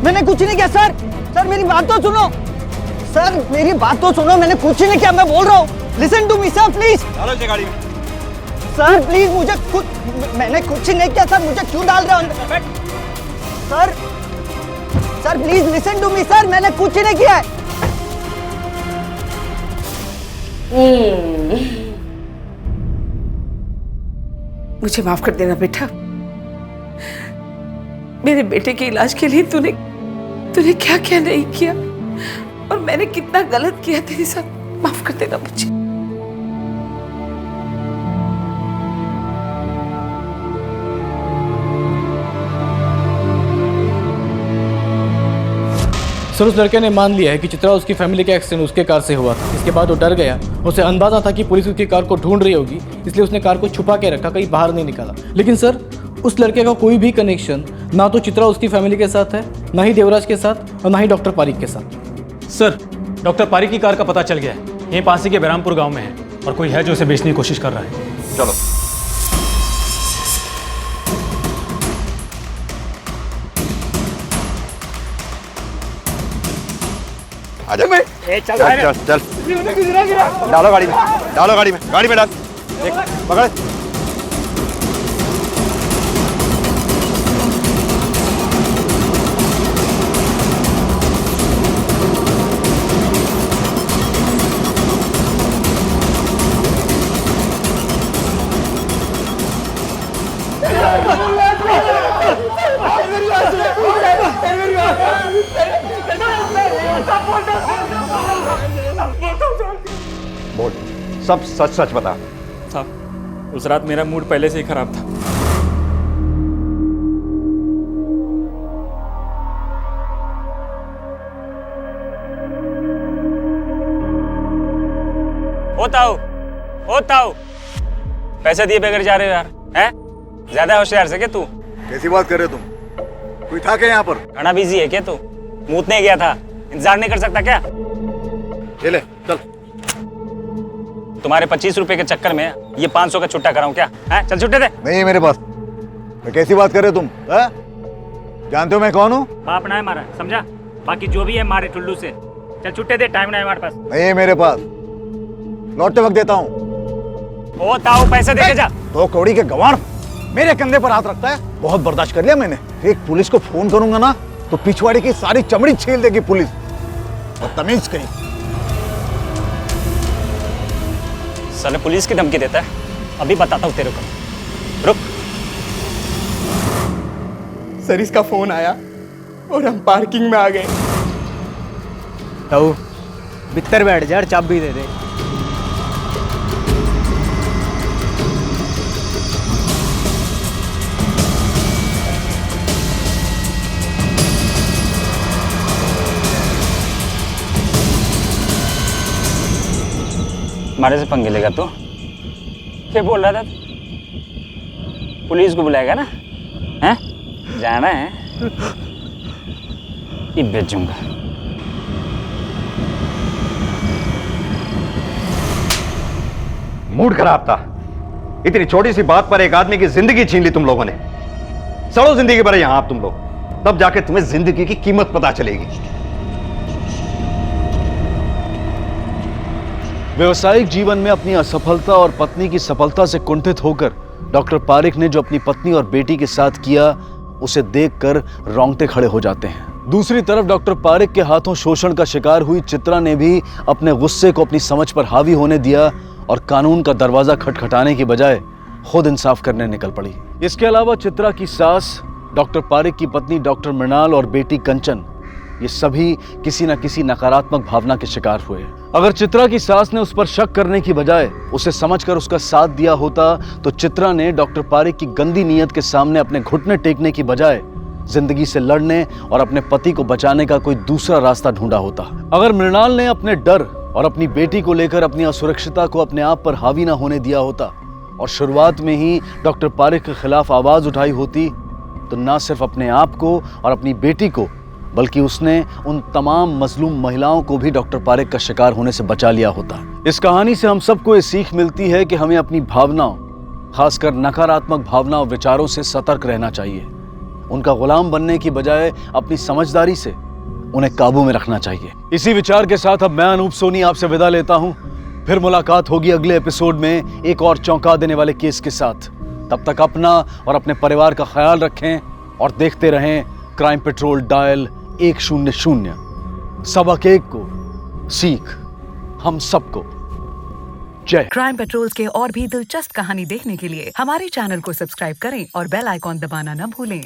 मैंने कुछ नहीं किया सर। सर मेरी बात तो सुनो, सर मेरी बात तो सुनो, मैंने कुछ नहीं किया, मैं बोल रहा हूँ। Listen to me sir please. डालो इसे गाड़ी में। सर प्लीज मुझे कुछ, मैंने कुछ नहीं किया सर, मुझे क्यों डाल रहे हो अंदर? Sir sir please listen to me sir, मैंने कुछ नहीं किया है। मुझे माफ कर देना बेटा। मेरे बेटे के इलाज के लिए तूने क्या क्या नहीं किया और मैंने कितना गलत किया तेरे साथ। माफ कर देना मुझे। सर उस लड़के ने मान लिया है कि चित्रा उसकी फैमिली का एक्सीडेंट उसके कार से हुआ था। इसके बाद वो डर गया, उसे अंदाजा था कि पुलिस उसकी कार को ढूंढ रही होगी, इसलिए उसने कार को छुपा के रखा, कहीं बाहर नहीं निकाला। लेकिन सर उस लड़के का कोई भी कनेक्शन ना तो चित्रा उसकी फैमिली के साथ है, ना ही देवराज के साथ और ना ही डॉक्टर पारिक के साथ। सर डॉक्टर पारिक की कार का पता चल गया है, यहीं पासी के बहरामपुर गांव में है और कोई है जो उसे बेचने की कोशिश कर रहा है। चलो आजा। चल चल चल, डालो गाड़ी में, डालो गाड़ी में, गाड़ी में डाल, देख पकड़। बोल, सब सच सच बता। साहब उस रात मेरा मूड पहले से ही खराब था। होता पैसे दिए बगैर जा रहे हो यार, हैं? ज्यादा होशियार से क्या तू? कैसी बात कर रहे हो तुम? कोई था क्या यहाँ पर? खाना बिजी है क्या तू? मूतने गया था, इंतजार नहीं कर सकता क्या? ये ले चल। तुम्हारे 25 रुपए के चक्कर में ये 500 का छुट्टा कराऊं क्या? हैं? चल छुट्टे दे। नहीं है मेरे पास। मैं कैसी बात कर रहे हो तुम? जानते हो मैं कौन हूँ? बाप ना है मारा, समझा? बाकी जो भी है मारे टुल्लू से। चल छुट्टे दे, टाइम नहीं है हमारे पास। नहीं है मेरे पास, लौटते वक्त देता हूँ। ओ ताऊ पैसे दे के जा। 2 कौड़ी के गंवार मेरे कंधे पर हाथ रखता है। बहुत बर्दाश्त कर लिया मैंने। एक पुलिस को फोन करूंगा ना तो पिछवाड़ी की सारी चमड़ी छील देगी पुलिस। और तमीज कहीं। साले पुलिस की धमकी देता है, अभी बताता हूँ तेरे को। रुक। सर इसका फोन आया और हम पार्किंग में आ गए। ताऊ भीतर बैठ जा, चाबी दे दे। हमारे से पंगे लेगा तू? क्या बोल रहा था? पुलिस को बुलाएगा ना? हैं? जाना है? ये बेचूंगा। मूड खराब था। इतनी छोटी सी बात पर एक आदमी की जिंदगी छीन ली तुम लोगों ने। सड़ो जिंदगी पर यहां आप तुम लोग, तब जाके तुम्हें जिंदगी की कीमत पता चलेगी। व्यवसायिक जीवन में अपनी असफलता और पत्नी की सफलता से कुंठित होकर डॉक्टर पारिक ने जो अपनी पत्नी और बेटी के साथ किया, उसे देखकर रोंगटे खड़े हो जाते हैं। दूसरी तरफ डॉक्टर पारिक के हाथों शोषण का शिकार हुई चित्रा ने भी अपने गुस्से को अपनी समझ पर हावी होने दिया और कानून का दरवाजा खटखटाने की बजाय खुद इंसाफ करने निकल पड़ी। इसके अलावा चित्रा की सास, डॉक्टर पारिक की पत्नी डॉक्टर मृणाल और बेटी कंचन, ये सभी किसी न किसी नकारात्मक भावना के शिकार हुए। अगर चित्रा की सास ने उस पर शक करने की बजाय उसे समझकर उसका साथ दिया होता तो चित्रा ने डॉक्टर पारिक की गंदी नीयत के सामने अपने घुटने टेकने की बजाय जिंदगी से लड़ने और अपने पति को बचाने का कोई दूसरा रास्ता ढूंढा होता। अगर मृणाल ने अपने डर और अपनी बेटी को लेकर अपनी असुरक्षितता को अपने आप पर हावी न होने दिया होता और शुरुआत में ही डॉक्टर पारिक के खिलाफ आवाज उठाई होती तो न सिर्फ अपने आप को और अपनी बेटी को बल्कि उसने उन तमाम मजलूम महिलाओं को भी डॉक्टर पारिक का शिकार होने से बचा लिया होता। इस कहानी से हम सबको ये सीख मिलती है कि हमें अपनी भावनाओं, खासकर नकारात्मक भावनाओं विचारों से सतर्क रहना चाहिए। उनका गुलाम बनने की बजाय अपनी समझदारी से उन्हें काबू में रखना चाहिए। इसी विचार के साथ अब मैं अनूप सोनी आपसे विदा लेता हूं। फिर मुलाकात होगी अगले एपिसोड में एक और चौंका देने वाले केस के साथ। तब तक अपना और अपने परिवार का ख्याल रखें और देखते रहें क्राइम पेट्रोल डायल 100। सबक एक को सीख हम सबको। जय। क्राइम पेट्रोल के और भी दिलचस्प कहानी देखने के लिए हमारे चैनल को सब्सक्राइब करें और बेल आइकॉन दबाना न भूलें।